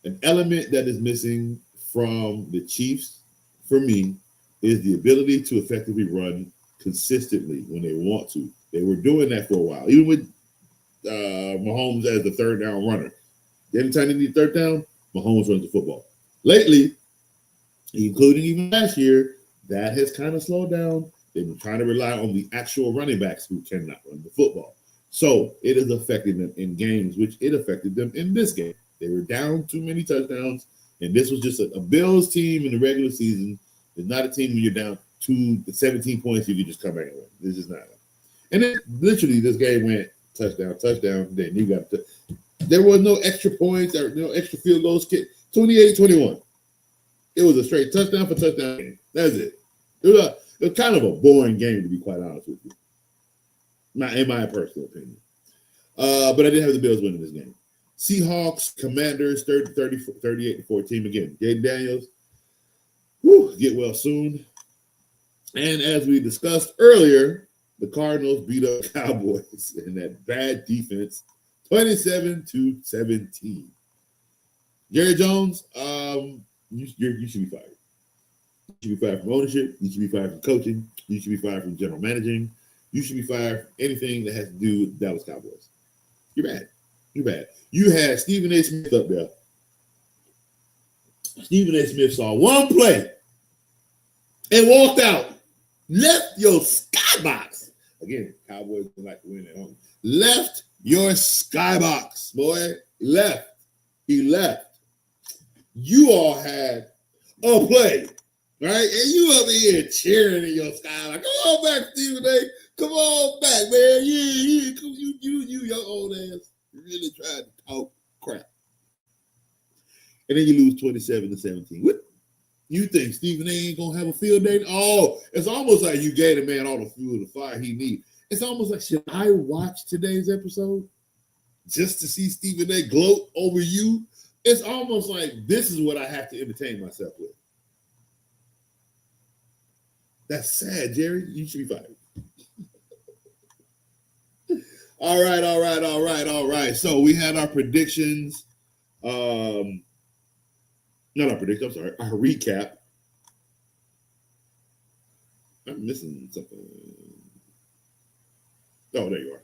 an element that is missing from the Chiefs, for me, is the ability to effectively run consistently when they want to. They were doing that for a while, even with Mahomes as the third down runner. Anytime they need third down, Mahomes runs the football. Lately, including even last year, that has kind of slowed down. They've been trying to rely on the actual running backs who cannot run the football. So it is affecting them in games, which it affected them in this game. They were down too many touchdowns, and this was just a Bills team in the regular season. It's not a team when you're down 17 points, you can just come back and win. This is not. And then literally this game went touchdown. Then you got there was no extra points, or no extra field goals kick. 28-21. It was a straight touchdown for touchdown game. That's it. It was kind of a boring game, to be quite honest with you. In my personal opinion. But I did have the Bills winning this game. Seahawks, Commanders, 38-14. Again, Jayden Daniels, get well soon. And as we discussed earlier, the Cardinals beat up Cowboys in that bad defense, 27-17. Jerry Jones, you should be fired. You should be fired from ownership. You should be fired from coaching. You should be fired from general managing. You should be fired from anything that has to do with Dallas Cowboys. You're bad. You're bad. You had Stephen A. Smith up there. Stephen A. Smith saw one play and walked out. Left your skybox. Again, Cowboys don't like to win at home. Left your skybox, boy. Left. He left. You all had a play, right? And you up here cheering in your skybox. Come on back, Stephen A. Come on back, man. You, your old ass really tried to talk crap. And then you lose 27-17. What? You think Stephen A ain't gonna have a field day? Oh, it's almost like you gave the man all the fuel to fire he needs. It's almost like, should I watch today's episode just to see Stephen A gloat over you? It's almost like this is what I have to entertain myself with. That's sad, Jerry. You should be fired. All right. So we had our predictions. Not our prediction, I'm sorry, our recap. I'm missing something. Oh, there you are.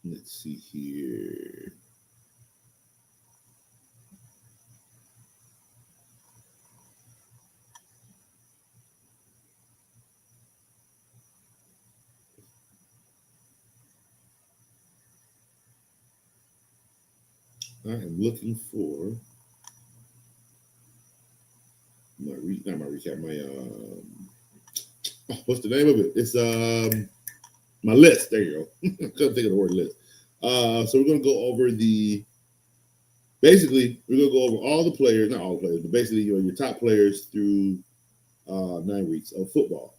Let's see here. I am looking for my recap. What's the name of it? It's my list. There you go. Couldn't think of the word list. So we're gonna go over we're gonna go over all the players, not all the players, but basically your top players through 9 weeks of football.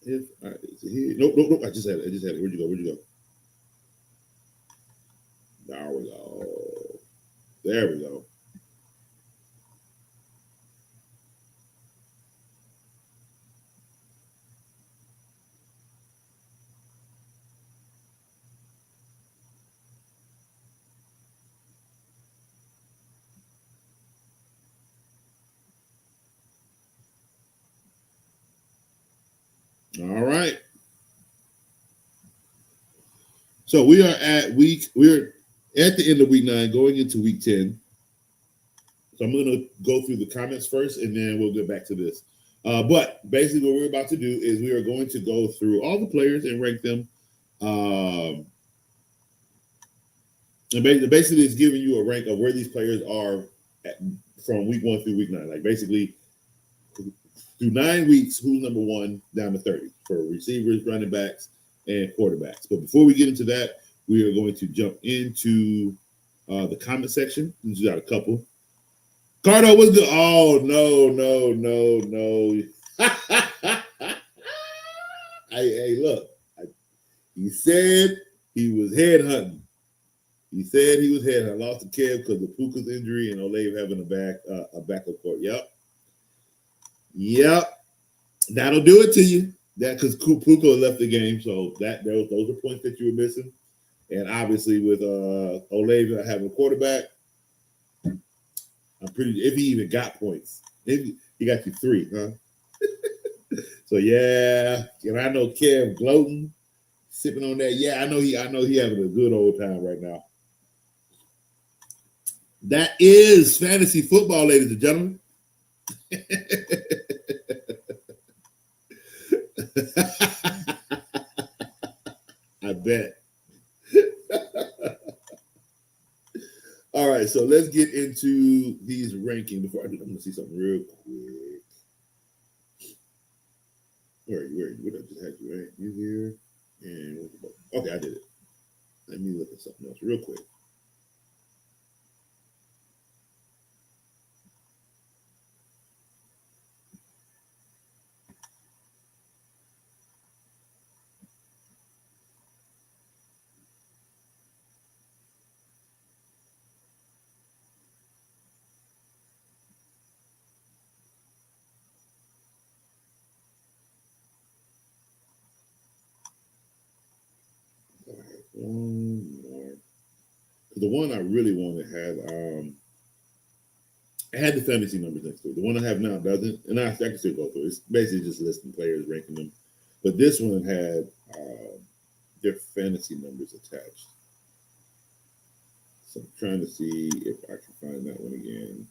All right, is it here? Nope. I just had it. Where'd you go? There we go. All right. So we're at the end of week 9, going into week 10. So I'm going to go through the comments first, and then we'll get back to this. But basically what we're about to do is we are going to go through all the players and rank them. And basically it's giving you a rank of where these players are from week 1 through week 9. Like basically through 9 weeks, who's number 1 down to 30 for receivers, running backs, and quarterbacks. But before we get into that, we are going to jump into the comment section. We got a couple. Cardo, what's good? Oh, no. Hey, look. He said he was headhunting. I lost to Kev because of Puka's injury and Olave having a backup court. Yep. That'll do it to you. That because Puka left the game, so those are points that you were missing. And obviously with Olave having a quarterback, I'm pretty if he even got points. Maybe he got you 3, huh? So yeah, and I know Kev gloating, sipping on that. Yeah, I know he having a good old time right now. That is fantasy football, ladies and gentlemen. I bet. All right, so let's get into these rankings. Before I do, I'm gonna see something real quick. Where are you? What I just had you right? You here? And okay, I did it. Let me look at something else real quick. The one I really wanted had the fantasy numbers next to it. The one I have now doesn't, and I can still go through it. It's basically just listing players, ranking them. But this one had their fantasy numbers attached. So I'm trying to see if I can find that one again.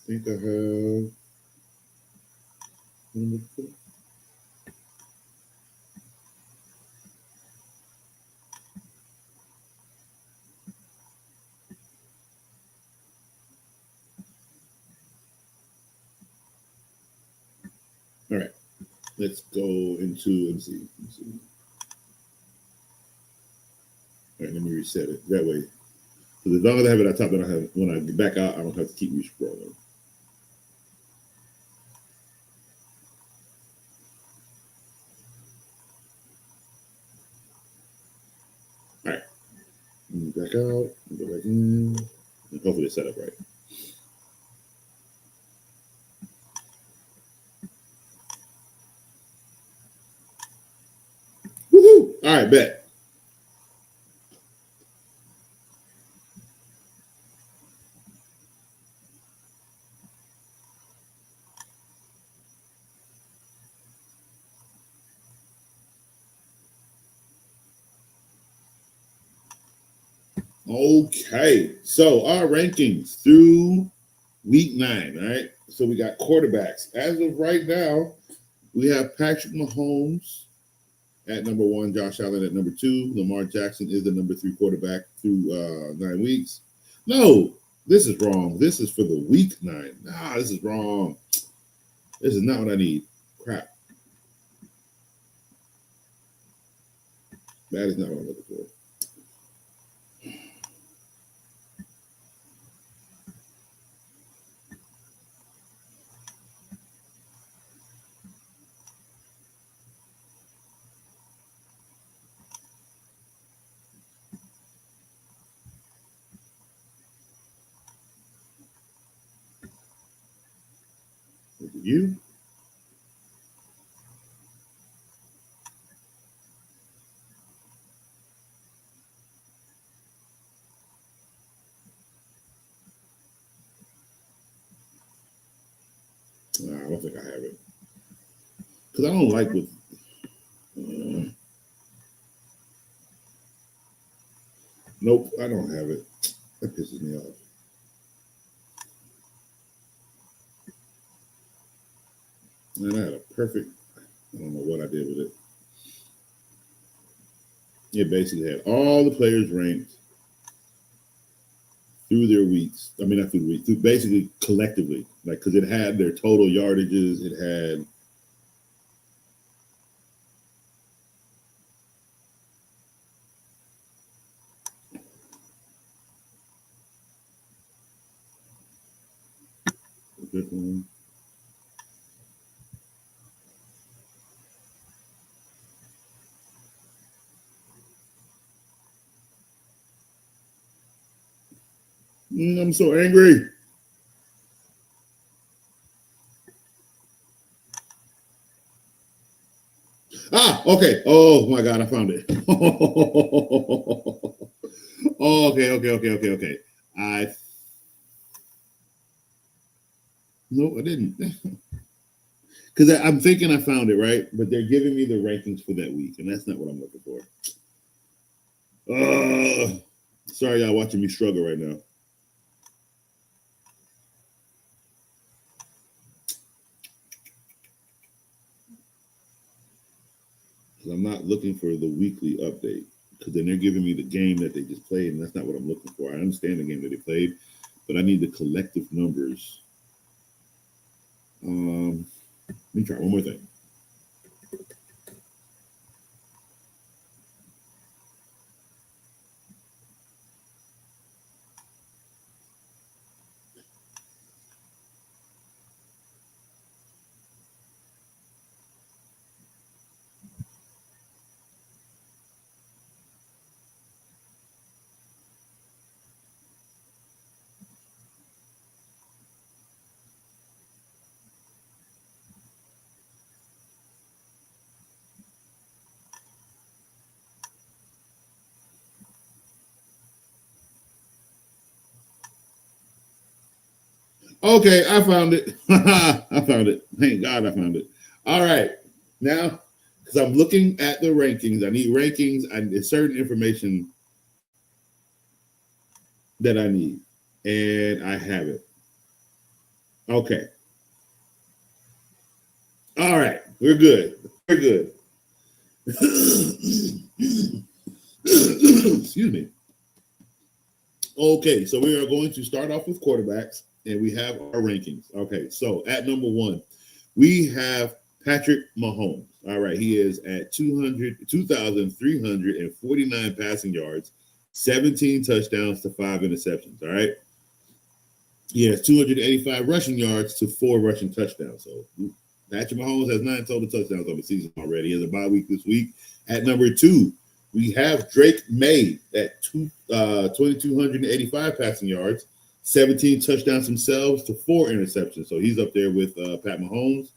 I think I have. All right, let's go into and see. All right, let me reset it. That way, so as long as I have it at top, then I have when I get back out, I don't have to keep re-scrolling. All right, back out, go back in, and hopefully it's set up right. Woohoo! All right, bet. Okay, so our rankings through week 9. All right, so we got quarterbacks. As of right now, we have Patrick Mahomes at number 1, Josh Allen at number 2. Lamar Jackson is the number 3 quarterback through 9 weeks. No, this is wrong. This is for the week 9. Nah, this is wrong. This is not what I need. Crap. That is not what I'm looking for. Is it you? Nah, I don't think I have it. Because I don't like with. Nope, I don't have it. That pisses me off. And I had a perfect. I don't know what I did with it. It basically had all the players ranked through their weeks. I mean, not through the week, through basically collectively, like because it had their total yardages. It had a good one. I'm so angry. Ah, okay. Oh my God, I found it. Oh, okay. No, I didn't. Because I'm thinking I found it right, but they're giving me the rankings for that week, and that's not what I'm looking for. Sorry, y'all watching me struggle right now. I'm not looking for the weekly update because then they're giving me the game that they just played, and that's not what I'm looking for. I understand the game that they played, but I need the collective numbers. Let me try one more thing. Okay, I found it. I found it. Thank God I found it. All right. Now, because I'm looking at the rankings, I need rankings. There's certain information that I need, and I have it. Okay. All right. We're good. We're good. Excuse me. Okay, so we are going to start off with quarterbacks, and we have our rankings. Okay, so at number one, we have Patrick Mahomes. All right, he is at 2,349 passing yards, 17 touchdowns to 5 interceptions. All right, he has 285 rushing yards to 4 rushing touchdowns. So Patrick Mahomes has 9 total touchdowns on the season already. He has a bye week this week. At number two, we have Drake May at 2,285 passing yards, 17 touchdowns himself to 4 interceptions. So he's up there with Pat Mahomes.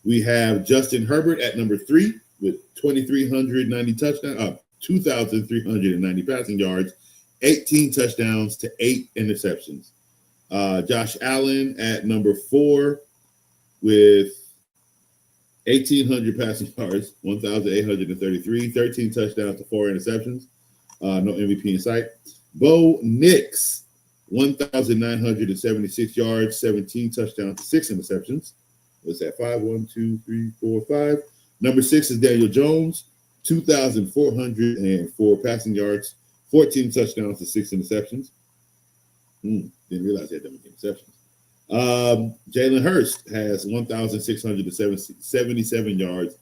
We have Justin Herbert at number 3 with 2,390 touchdowns, 2,390 passing yards, 18 touchdowns to 8 interceptions. Josh Allen at number 4 with 1,800 passing yards, 1,833, 13 touchdowns to 4 interceptions. No MVP in sight. Bo Nix, 1,976 yards, 17 touchdowns to 6 interceptions. What's that? 5, 1, 2, 3, 4, 5. Number 6 is Daniel Jones, 2,404 passing yards, 14 touchdowns to 6 interceptions. Didn't realize he had that many interceptions. Jalen Hurts has 1,677 yards,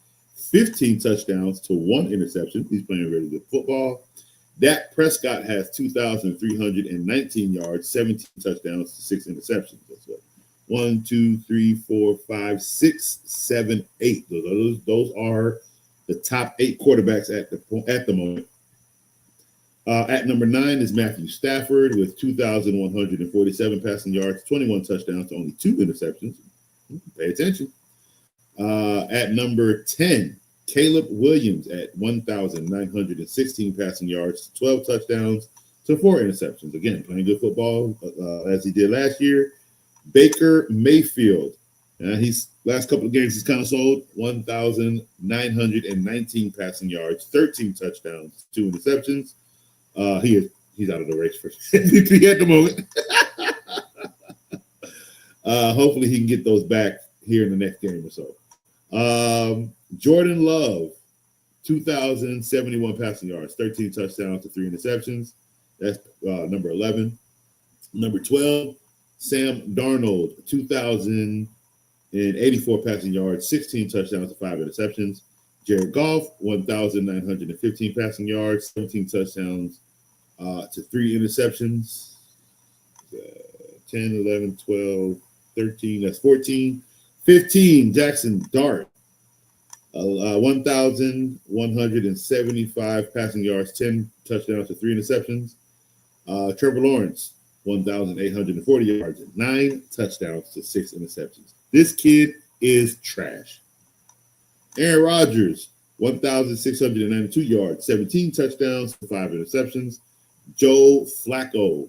15 touchdowns to 1 interception. He's playing really good football. Dak Prescott has 2,319 yards, 17 touchdowns to 6 interceptions. That's what 1, 2, 3, 4, 5, 6, 7, 8. Those are the top 8 quarterbacks at the moment. At number 9 is Matthew Stafford with 2,147 passing yards, 21 touchdowns to only 2 interceptions. Pay attention. At number 10, Caleb Williams at 1,916 passing yards, 12 touchdowns to 4 interceptions. Again, playing good football as he did last year. Baker Mayfield. He's last couple of games he's kind of sold 1,919 passing yards, 13 touchdowns, 2 interceptions. He's out of the race for MVP at the moment. Hopefully he can get those back here in the next game or so. Jordan Love, 2,071 passing yards, 13 touchdowns to 3 interceptions. That's number 11. Number 12, Sam Darnold, 2,084 passing yards, 16 touchdowns to 5 interceptions. Jared Goff, 1,915 passing yards, 17 touchdowns to 3 interceptions. 10, 11, 12, 13, that's 14. 15, Jackson Dart, 1,175 passing yards, 10 touchdowns to 3 interceptions. Trevor Lawrence, 1,840 yards, 9 touchdowns to 6 interceptions. This kid is trash. Aaron Rodgers, 1,692 yards, 17 touchdowns, 5 interceptions. Joe Flacco,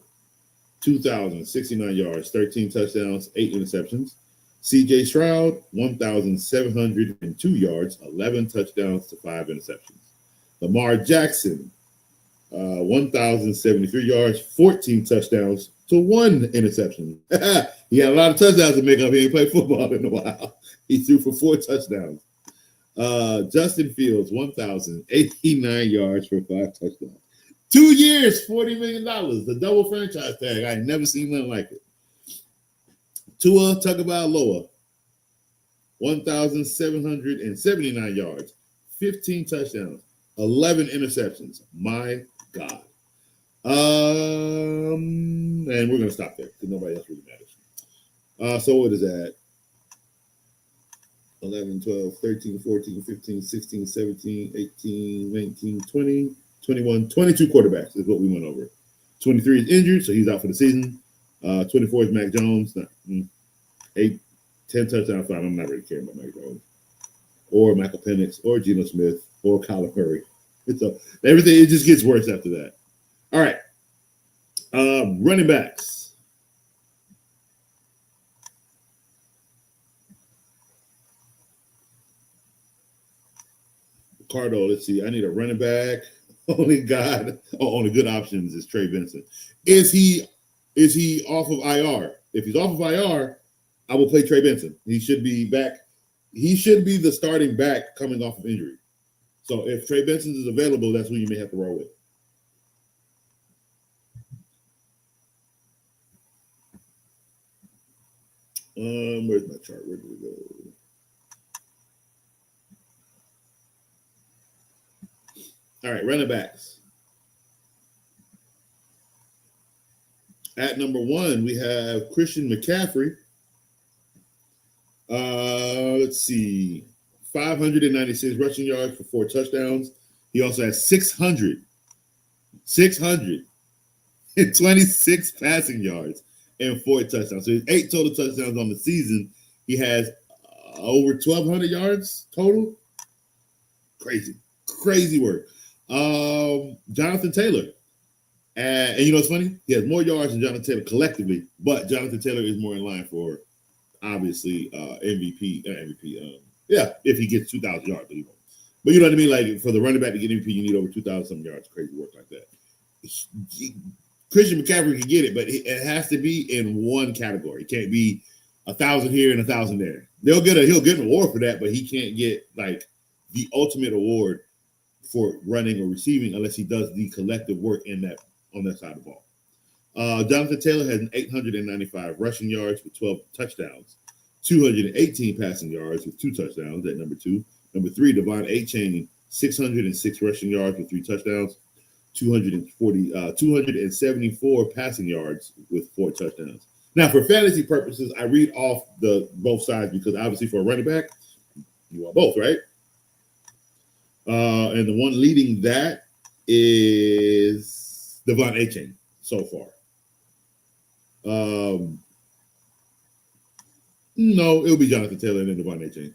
2,069 yards, 13 touchdowns, 8 interceptions. C.J. Stroud, 1,702 yards, 11 touchdowns to 5 interceptions. Lamar Jackson, 1,073 yards, 14 touchdowns to 1 interception. He had a lot of touchdowns to make up. He ain't played football in a while. He threw for 4 touchdowns. Justin Fields, 1,089 yards for 5 touchdowns. 2 years, $40 million. The double franchise tag. I ain't never seen nothing like it. Tua Tagovailoa, 1,779 yards, 15 touchdowns, 11 interceptions. My God. And we're going to stop there because nobody else really matters. So what is that? 11, 12, 13, 14, 15, 16, 17, 18, 19, 20, 21, 22 quarterbacks is what we went over. 23 is injured, so he's out for the season. 24 is Mac Jones. 10 touchdowns. I'm not really caring about Mac Jones. Or Michael Penix, or Geno Smith, or Kyler Murray. Everything, it just gets worse after that. All right. Running backs. Ricardo, let's see. I need a running back. Only good options is Trey Benson. Is he off of IR? If he's off of IR, I will play Trey Benson. He should be back. He should be the starting back coming off of injury. So if Trey Benson is available, that's who you may have to roll with. Where's my chart? Where did we go? All right, running backs. At number 1, we have Christian McCaffrey. Let's see, 596 rushing yards for 4 touchdowns. He also has 626 passing yards and 4 touchdowns. So he has 8 total touchdowns on the season. He has over 1,200 yards total. Crazy work. Jonathan Taylor. And you know what's funny? He has more yards than Jonathan Taylor collectively, but Jonathan Taylor is more in line for, obviously, MVP. If he gets 2,000 yards, but he won't. But you know what I mean? Like, for the running back to get MVP, you need over 2,000 some yards. Crazy work like that. Christian McCaffrey can get it, but it has to be in one category. It can't be 1,000 here and 1,000 there. He'll get an award for that, but he can't get like the ultimate award for running or receiving unless he does the collective work on that side of the ball. Jonathan Taylor has 895 rushing yards with 12 touchdowns, 218 passing yards with 2 touchdowns at number 2. Number 3, Devon Achane, 606 rushing yards with 3 touchdowns, 274 passing yards with 4 touchdowns. Now, for fantasy purposes, I read off both sides because obviously for a running back, you want both, right? And the one leading that is Devon Achane so far. No, it'll be Jonathan Taylor and then Devon Achane.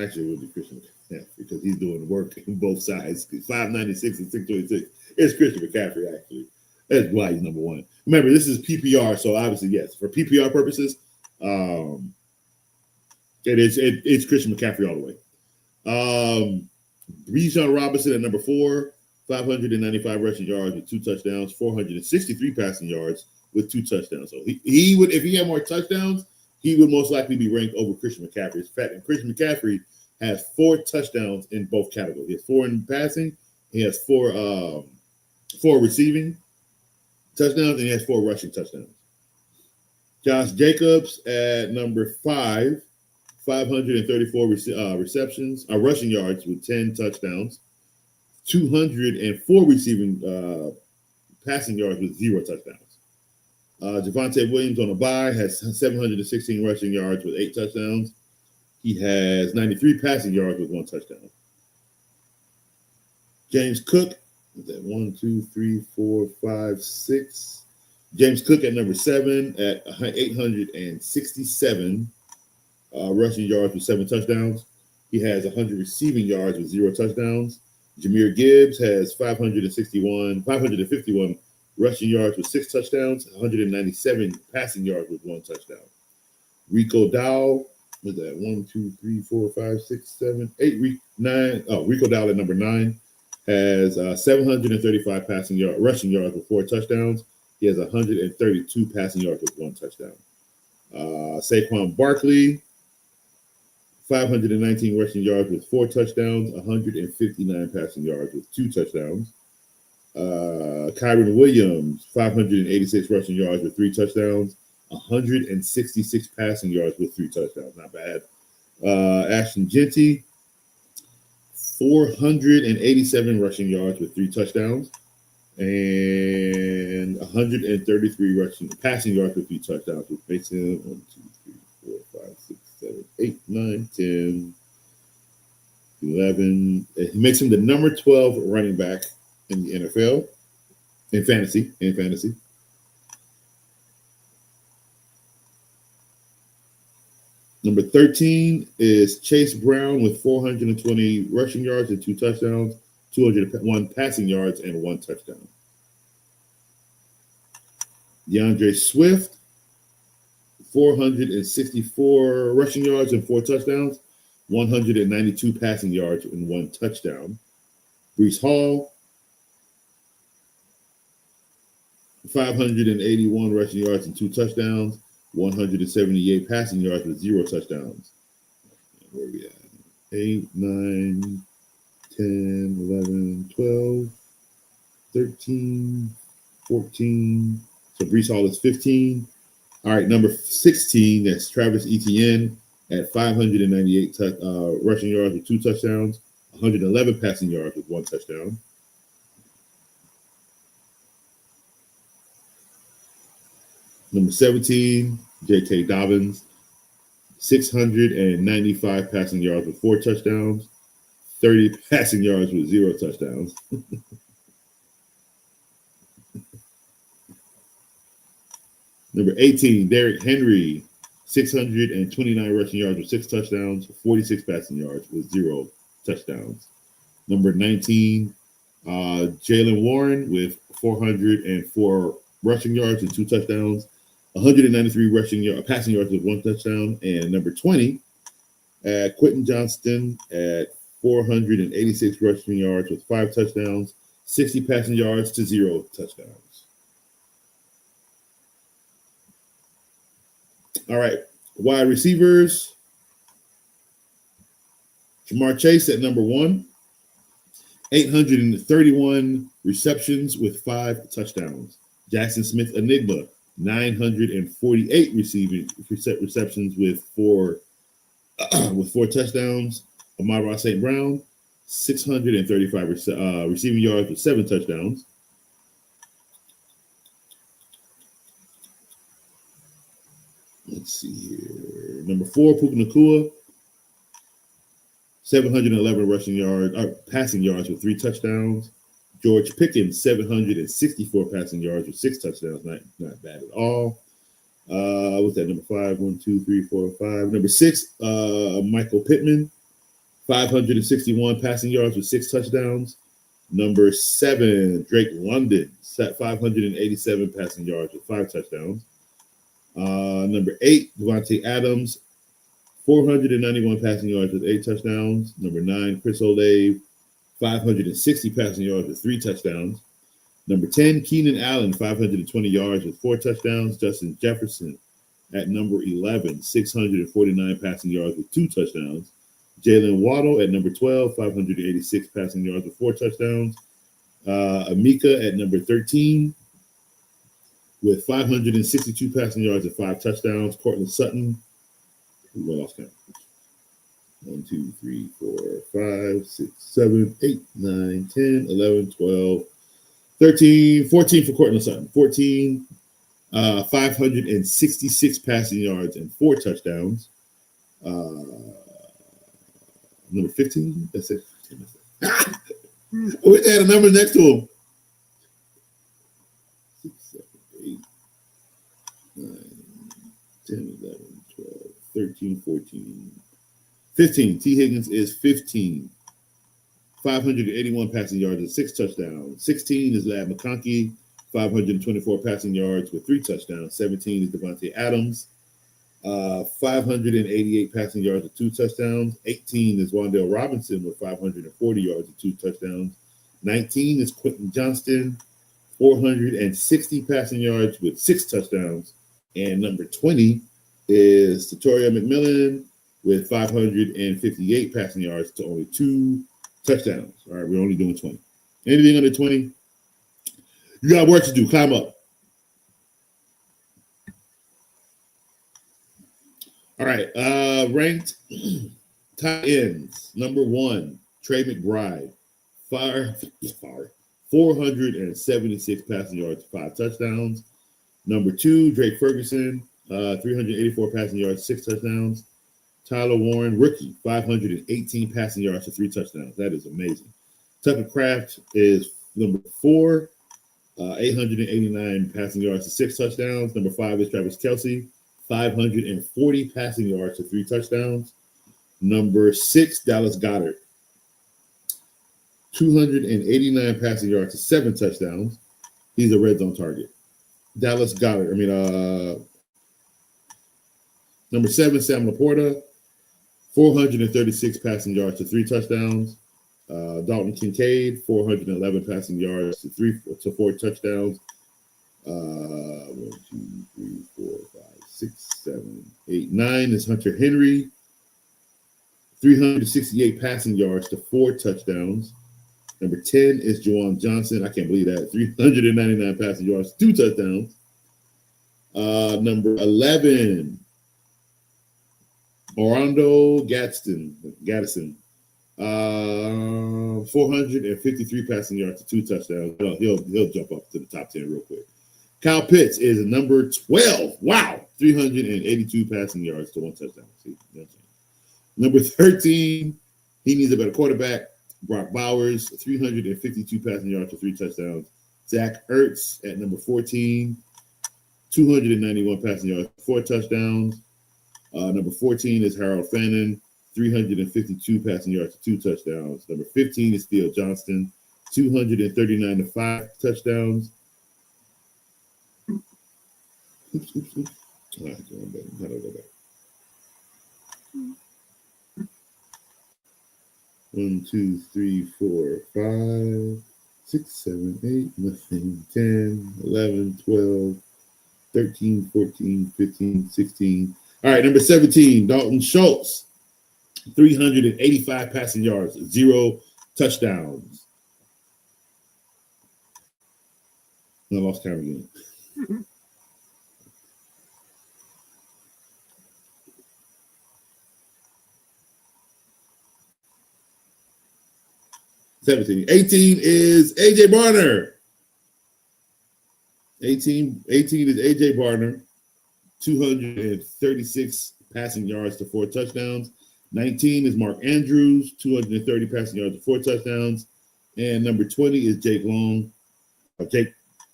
Actually, it will be Christian McCaffrey because he's doing work in both sides. 596 and 626. It's Christian McCaffrey, actually. That's why he's number 1. Remember, this is PPR, so obviously, yes, for PPR purposes, it's Christian McCaffrey all the way. Bijan Robinson at number 4, 595 rushing yards with 2 touchdowns, 463 passing yards with 2 touchdowns. So he would, if he had more touchdowns, he would most likely be ranked over Christian McCaffrey. In fact, Christian McCaffrey has 4 touchdowns in both categories. He has 4 in passing, he has 4 receiving touchdowns, and he has 4 rushing touchdowns. Josh Jacobs at number 5, 534 receptions, rushing yards with 10 touchdowns, 204 receiving passing yards with 0 touchdowns. Javonte Williams on a bye has 716 rushing yards with 8 touchdowns. He has 93 passing yards with 1 touchdown. James Cook, is that 1, 2, 3, 4, 5, 6? James Cook at number 7 at 867 rushing yards with 7 touchdowns. He has 100 receiving yards with 0 touchdowns. Jahmyr Gibbs has 551 rushing yards with 6 touchdowns, 197 passing yards with 1 touchdown. Rico Dowell, was that 1, 2, 3, 4, 5, 6, 7, 8, 9? Oh, Rico Dowell at number 9 has 735 rushing yards with 4 touchdowns. He has 132 passing yards with 1 touchdown. Saquon Barkley, 519 rushing yards with 4 touchdowns, 159 passing yards with 2 touchdowns. Kyren Williams, 586 rushing yards with 3 touchdowns, 166 passing yards with 3 touchdowns. Not bad. Ashton Jeanty, 487 rushing yards with 3 touchdowns, and 133 passing yards with 3 touchdowns, which makes him 1, 2, 3, 4, 5, 6, 7, 8, 9, 10, 11. It makes him the number 12 running back in the NFL in fantasy. Number 13 is Chase Brown with 420 rushing yards and 2 touchdowns, 201 passing yards, and 1 touchdown. DeAndre Swift, 464 rushing yards and 4 touchdowns, 192 passing yards and 1 touchdown. Breece Hall, 581 rushing yards and 2 touchdowns, 178 passing yards with 0 touchdowns. Where are we at? 8, 9, 10, 11, 12, 13, 14. So Breece Hall is 15. All right, number 16, that's Travis Etienne at 598 rushing yards with 2 touchdowns, 111 passing yards with 1 touchdown. Number 17, J.K. Dobbins, 695 passing yards with 4 touchdowns, 30 passing yards with 0 touchdowns. Number 18, Derrick Henry, 629 rushing yards with 6 touchdowns, 46 passing yards with 0 touchdowns. Number 19, Jaylen Warren with 404 rushing yards and 2 touchdowns, 193 passing yards with 1 touchdown. And number 20, Quentin Johnston at 486 rushing yards with 5 touchdowns, 60 passing yards to 0 touchdowns. All right, wide receivers. Jamar Chase at number 1, 831 receptions with 5 touchdowns. Jackson Smith Enigma, 948 receptions with 4 touchdowns. Amon-Ra St. Brown, 635 receiving yards with 7 touchdowns. Let's see here. Number 4, Puka Nacua, 711 passing yards with 3 touchdowns. George Pickens, 764 passing yards with 6 touchdowns. Not bad at all. What's that? Number 5, 1, 2, 3, 4, 5. Number 6, Michael Pittman, 561 passing yards with 6 touchdowns. Number 7, Drake London, 587 passing yards with 5 touchdowns. Number 8, Devontae Adams, 491 passing yards with 8 touchdowns. Number 9, Chris Olave, 560 passing yards with 3 touchdowns. Number 10, Keenan Allen, 520 yards with 4 touchdowns. Justin Jefferson at number 11, 649 passing yards with 2 touchdowns. Jalen Waddle at number 12, 586 passing yards with 4 touchdowns. Amika at number 13 with 562 passing yards and 5 touchdowns. Cortland Sutton, we lost count. 1, 2, 3, 4, 5, 6, 7, 8, 9, 10, 11, 12, 13, 14 for Cortland Sutton. 14, 566 passing yards and 4 touchdowns. Number 15, that's it. We had a number next to him. 6, 7, 8, 9, 10, 11, 12, 13, 14, 15. T. Higgins is 15. 581 passing yards and 6 touchdowns. 16 is Ladd McConkey, 524 passing yards with 3 touchdowns. 17 is Devontae Adams, 588 passing yards with 2 touchdowns. 18 is Wan'Dale Robinson with 540 yards and 2 touchdowns. 19 is Quentin Johnston, 460 passing yards with 6 touchdowns. And number 20 is Satoria McMillan with 558 passing yards to only 2 touchdowns. All right, we're only doing 20. Anything under 20, you got work to do. Climb up. All right, ranked tight ends. Number 1, Trey McBride, 476 passing yards, 5 touchdowns. Number 2, Drake Ferguson, 384 passing yards, 6 touchdowns. Tyler Warren, rookie, 518 passing yards to 3 touchdowns. That is amazing. Tucker Kraft is number 4, 889 passing yards to 6 touchdowns. Number 5 is Travis Kelce, 540 passing yards to 3 touchdowns. Number 6, Dallas Goedert, 289 passing yards to 7 touchdowns. He's a red zone target. Dallas Goddard. Number 7, Sam Laporta, 436 passing yards to 3 touchdowns. Dalton Kincaid, 411 passing yards to 4 touchdowns. 1, 2, 3, 4, 5, 6, 7, 8, 9 is Hunter Henry, 368 passing yards to 4 touchdowns. Number 10 is Juwan Johnson. I can't believe that. 399 passing yards, 2 touchdowns. Number 11, Orlando Gadsden. 453 passing yards to 2 touchdowns. He'll jump up to the top 10 real quick. Kyle Pitts is number 12. Wow. 382 passing yards to 1 touchdown. See, number 13, he needs a better quarterback. Brock Bowers, 352 passing yards to 3 touchdowns. Zach Ertz at number 14, 291 passing yards, 4 touchdowns. Number 14 is Harold Fannin, 352 passing yards to 2 touchdowns. Number 15 is Theo Johnston, 239 to 5 touchdowns. Oops. All right, how do I go back? 1, 2, 3, 4, 5, 6, 7, 8, 9, 10, 11, 12, 13, 14, 15, 16. All right, number 17, Dalton Schultz, 385 passing yards, 0 touchdowns. I lost count again. 17. 18 is AJ Barner. 18 is AJ Barner. 236 passing yards to 4 touchdowns. 19 is Mark Andrews. 230 passing yards to 4 touchdowns. And number 20 is Jake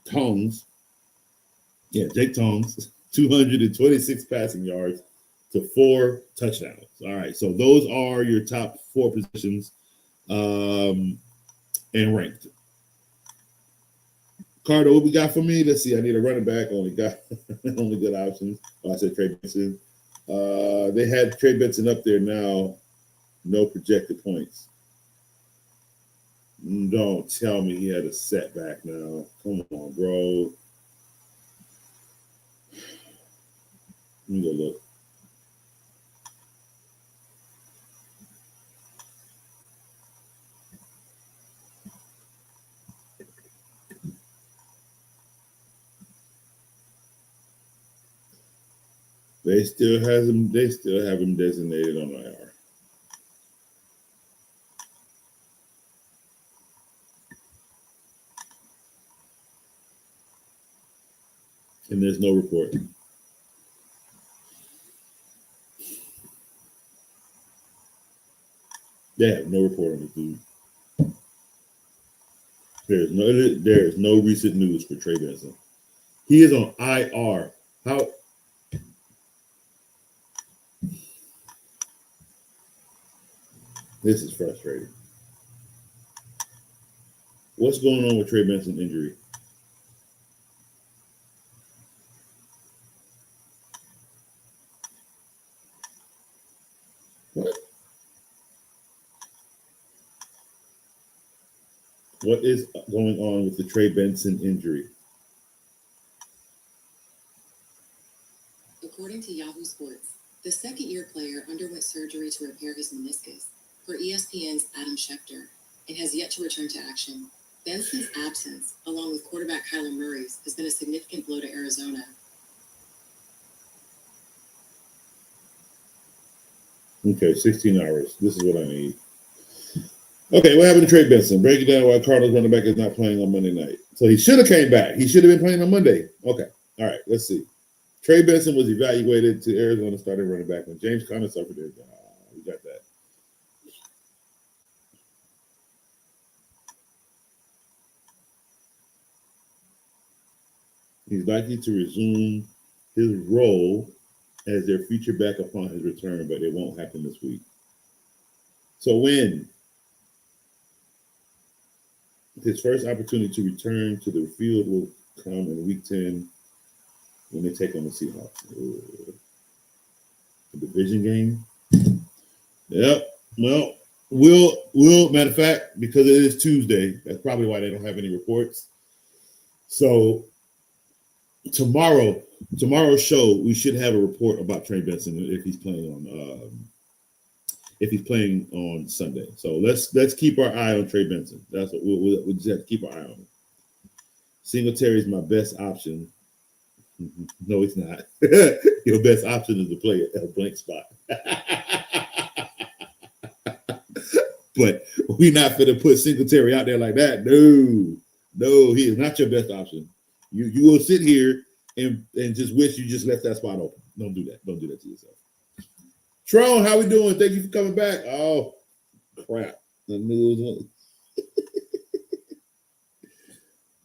Tongs. Yeah, Jake Tongs. 226 passing yards to 4 touchdowns. All right, so those are your top 4 positions. And ranked. Carter, what we got for me? Let's see. I need a running back. Only good options. I said Trey Benson. They had Trey Benson up there now. No projected points. Don't tell me he had a setback now. Come on, bro. Let me go look. They still have him designated on IR. And there's no report. They have no report on this dude. There is no recent news for Trey Benson. He is on IR. How? This is frustrating. What's going on with Trey Benson's injury? What? What is going on with the Trey Benson injury? According to Yahoo Sports, the second-year player underwent surgery to repair his meniscus for ESPN's Adam Schefter and has yet to return to action. Benson's absence, along with quarterback Kyler Murray's, has been a significant blow to Arizona. Okay, 16 hours. This is what I need. Okay, what happened to Trey Benson? Break it down why Cardinals running back is not playing on Monday night. So he should have came back. He should have been playing on Monday. Okay, all right, let's see. Trey Benson was evaluated to Arizona starting running back when James Conner suffered it. We got that. He's likely to resume his role as their future back upon his return, but it won't happen this week. So when? His first opportunity to return to the field will come in Week 10 when they take on the Seahawks. A division game. Yep. Well, we'll matter of fact, because it is Tuesday, that's probably why they don't have any reports. So tomorrow's show, we should have a report about Trey Benson if he's playing on Sunday. So let's keep our eye on Trey Benson. That's what we'll just have to keep our eye on him. Singletary is my best option. No, it's not. Your best option is to play a blank spot. But we're not going to put Singletary out there like that. No, he is not your best option. You will sit here and just wish you just left that spot open. Don't do that. Don't do that to yourself. Tron, how we doing? Thank you for coming back. Oh, crap. The news.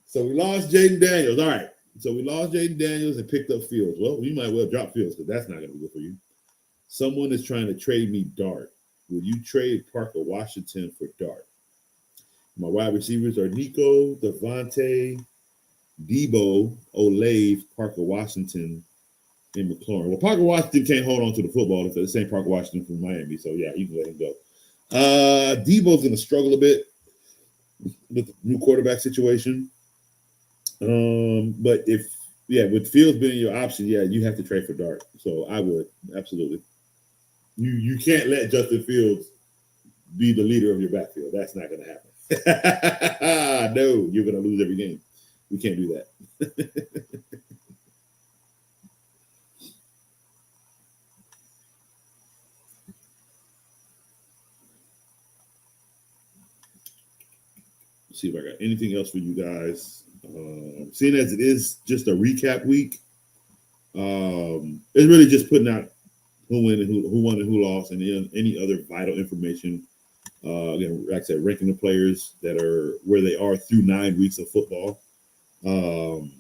So we lost Jaden Daniels. All right. So we lost Jaden Daniels and picked up Fields. Well, we might well drop Fields because that's not going to be good for you. Someone is trying to trade me Dart. Will you trade Parker Washington for Dart? My wide receivers are Nico, Devontae, Debo, Olave, Parker Washington, and McLaurin. Well, Parker Washington can't hold on to the football. It's the same Parker Washington from Miami. So, yeah, you can let him go. Debo's going to struggle a bit with the new quarterback situation. But with Fields being your option, you have to trade for Dart. So I would, absolutely. You can't let Justin Fields be the leader of your backfield. That's not going to happen. No, you're going to lose every game. We can't do that. Let's see if I got anything else for you guys. Seeing as it is just a recap week, it's really just putting out who won and who lost, and any other vital information. Again, like I said, ranking the players that are where they are through 9 weeks of football, and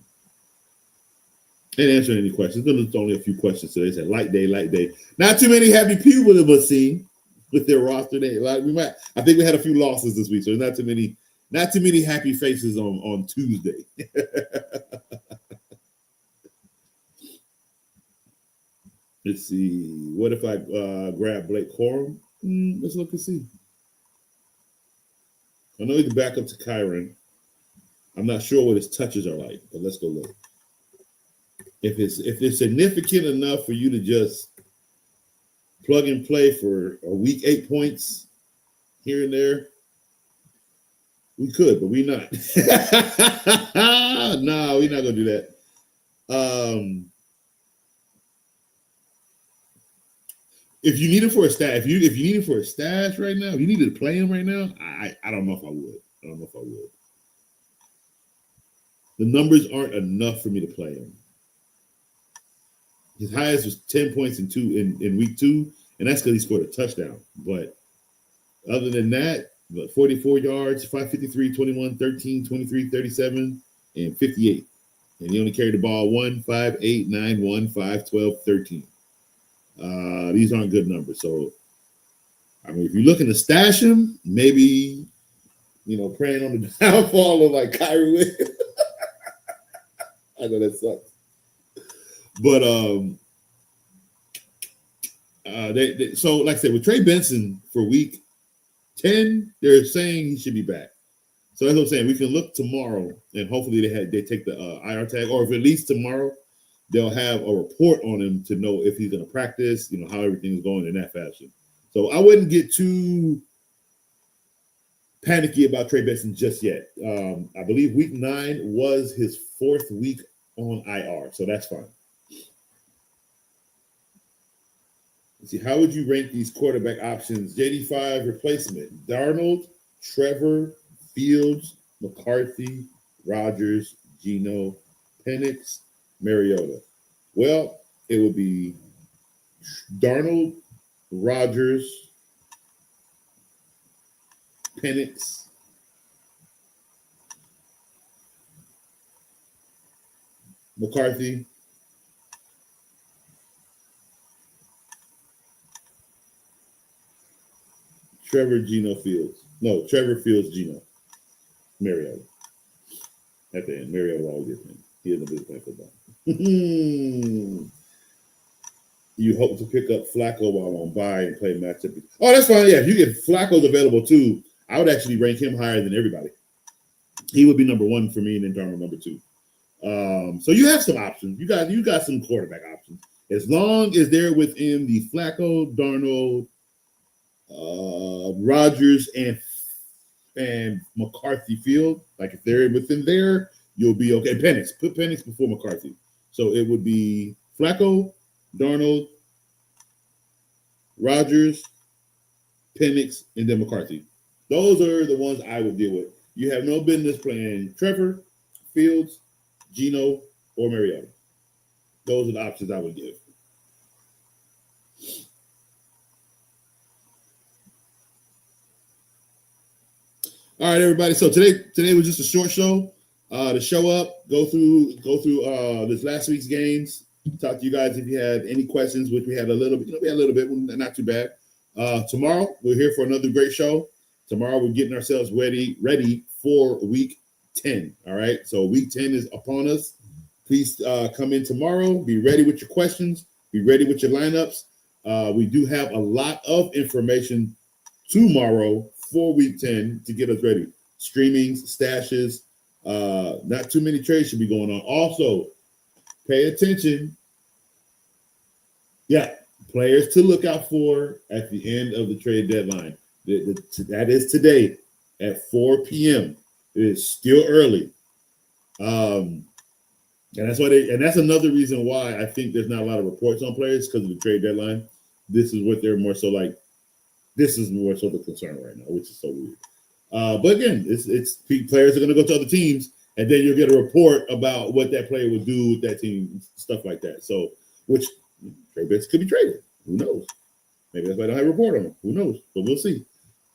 answering any questions. There's only a few questions today. Said light day. Not too many happy people have been seen with their roster. I think we had a few losses this week, so there's not too many happy faces on Tuesday. Let's see. What if I grab Blake Corum? Let's look and see. I know he can back up to Kyron. I'm not sure what his touches are like, but let's go look. If it's significant enough for you to just plug and play for a week, 8 points here and there, we could, but we're not. No, we're not gonna do that. If you need him for a stash, if you need him for a stash right now, if you needed to play him right now, I don't know if I would. The numbers aren't enough for me to play him. His highest was 10 points in week 2, and that's because he scored a touchdown. But other than that, 44 yards, 553, 21, 13, 23, 37, and 58. And he only carried the ball 1, 5, 8, 9, 1, 5, 12, 13. These aren't good numbers. So, I mean, if you're looking to stash him, maybe, praying on the downfall of like Kyrie Williams. I know that sucks. But so like I said, with Trey Benson for week 10, they're saying he should be back. So that's what I'm saying. We can look tomorrow, and hopefully they take the IR tag, or if at least tomorrow they'll have a report on him to know if he's going to practice, how everything is going in that fashion. So I wouldn't get too panicky about Trey Benson just yet. I believe week 9 was his 4th week on IR, so that's fine. Let's see, how would you rank these quarterback options? JD5 replacement: Darnold, Trevor, Fields, McCarthy, Rodgers, Geno, Penix, Mariota. Well, it would be Darnold, Rodgers, Penix, McCarthy, Trevor, Geno, Fields. No, Trevor, Fields, Geno. Mariota. At the end, Mariota will always get him. He isn't a big play football. You hope to pick up Flacco while on bye and play matchup. Oh, that's fine. Yeah, if you get Flacco's available too, I would actually rank him higher than everybody. He would be number one for me, and then Darnold number two. So you have some options. You got some quarterback options. As long as they're within the Flacco, Darnold, Rodgers, and McCarthy field, like if they're within there, you'll be okay. Penix, put Penix before McCarthy. So it would be Flacco, Darnold, Rodgers, Penix, and then McCarthy. Those are the ones I would deal with. You have no business playing Trevor, Fields, Geno, or Mariota. Those are the options I would give. All right, everybody. So today was just a short show. To show up, go through this last week's games. Talk to you guys if you had any questions, which we had a little bit, not too bad. Tomorrow we're here for another great show. Tomorrow we're getting ourselves ready for week 10. All right. So week 10 is upon us. Please come in tomorrow. Be ready with your questions. Be ready with your lineups. We do have a lot of information tomorrow for week 10 to get us ready. Streamings, stashes, not too many trades should be going on. Also, pay attention. Yeah, players to look out for at the end of the trade deadline. That is today at 4 p.m. It is still early. And that's another reason why I think there's not a lot of reports on players, because of the trade deadline. This is what they're more so like. This is more so the concern right now, which is so weird. But again, it's players are going to go to other teams, and then you'll get a report about what that player would do with that team, stuff like that. So, which trade bets could be traded. Who knows? Maybe that's why I don't have a report on them. Who knows? But we'll see.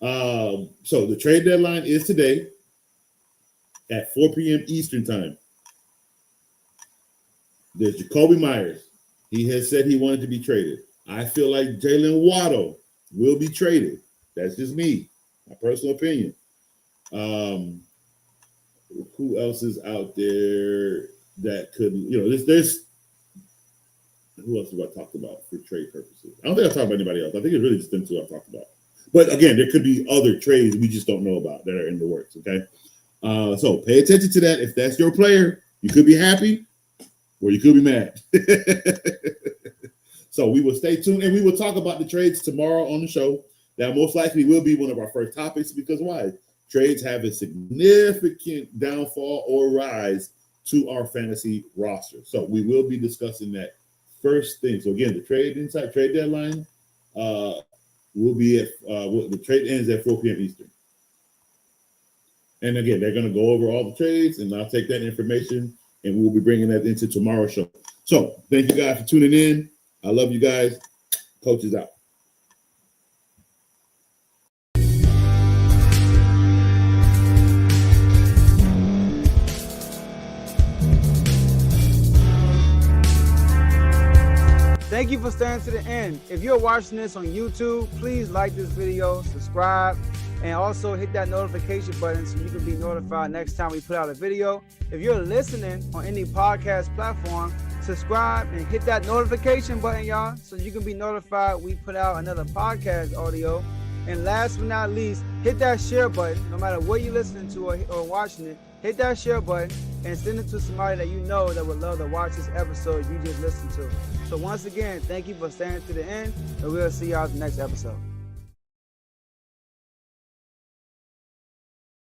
So the trade deadline is today at 4 p.m. Eastern time. There's Jacoby Myers. He has said he wanted to be traded. I feel like Jalen Waddle will be traded. That's just me, my personal opinion. Who else is out there that could, there's who else have I talked about for trade purposes? I don't think I talked about anybody else. I think it's really just them two I've talked about. But again, there could be other trades we just don't know about that are in the works, okay? So pay attention to that. If that's your player, you could be happy or you could be mad. So we will stay tuned, and we will talk about the trades tomorrow on the show. That most likely will be one of our first topics, because why? Trades have a significant downfall or rise to our fantasy roster. So we will be discussing that first thing. So again, the trade deadline will be at the trade ends at 4 p.m. Eastern. And again, they're going to go over all the trades, and I'll take that information, and we'll be bringing that into tomorrow's show. So thank you guys for tuning in. I love you guys. Coach is out. Thank you for staying to the end. If you're watching this on YouTube, please like this video, subscribe, and also hit that notification button so you can be notified next time we put out a video. If you're listening on any podcast platform, subscribe and hit that notification button, y'all, so you can be notified we put out another podcast audio. And last but not least, hit that share button. No matter what you're listening to or watching it, hit that share button and send it to somebody that you know that would love to watch this episode you just listened to. So once again, thank you for staying to the end, and we'll see y'all in the next episode.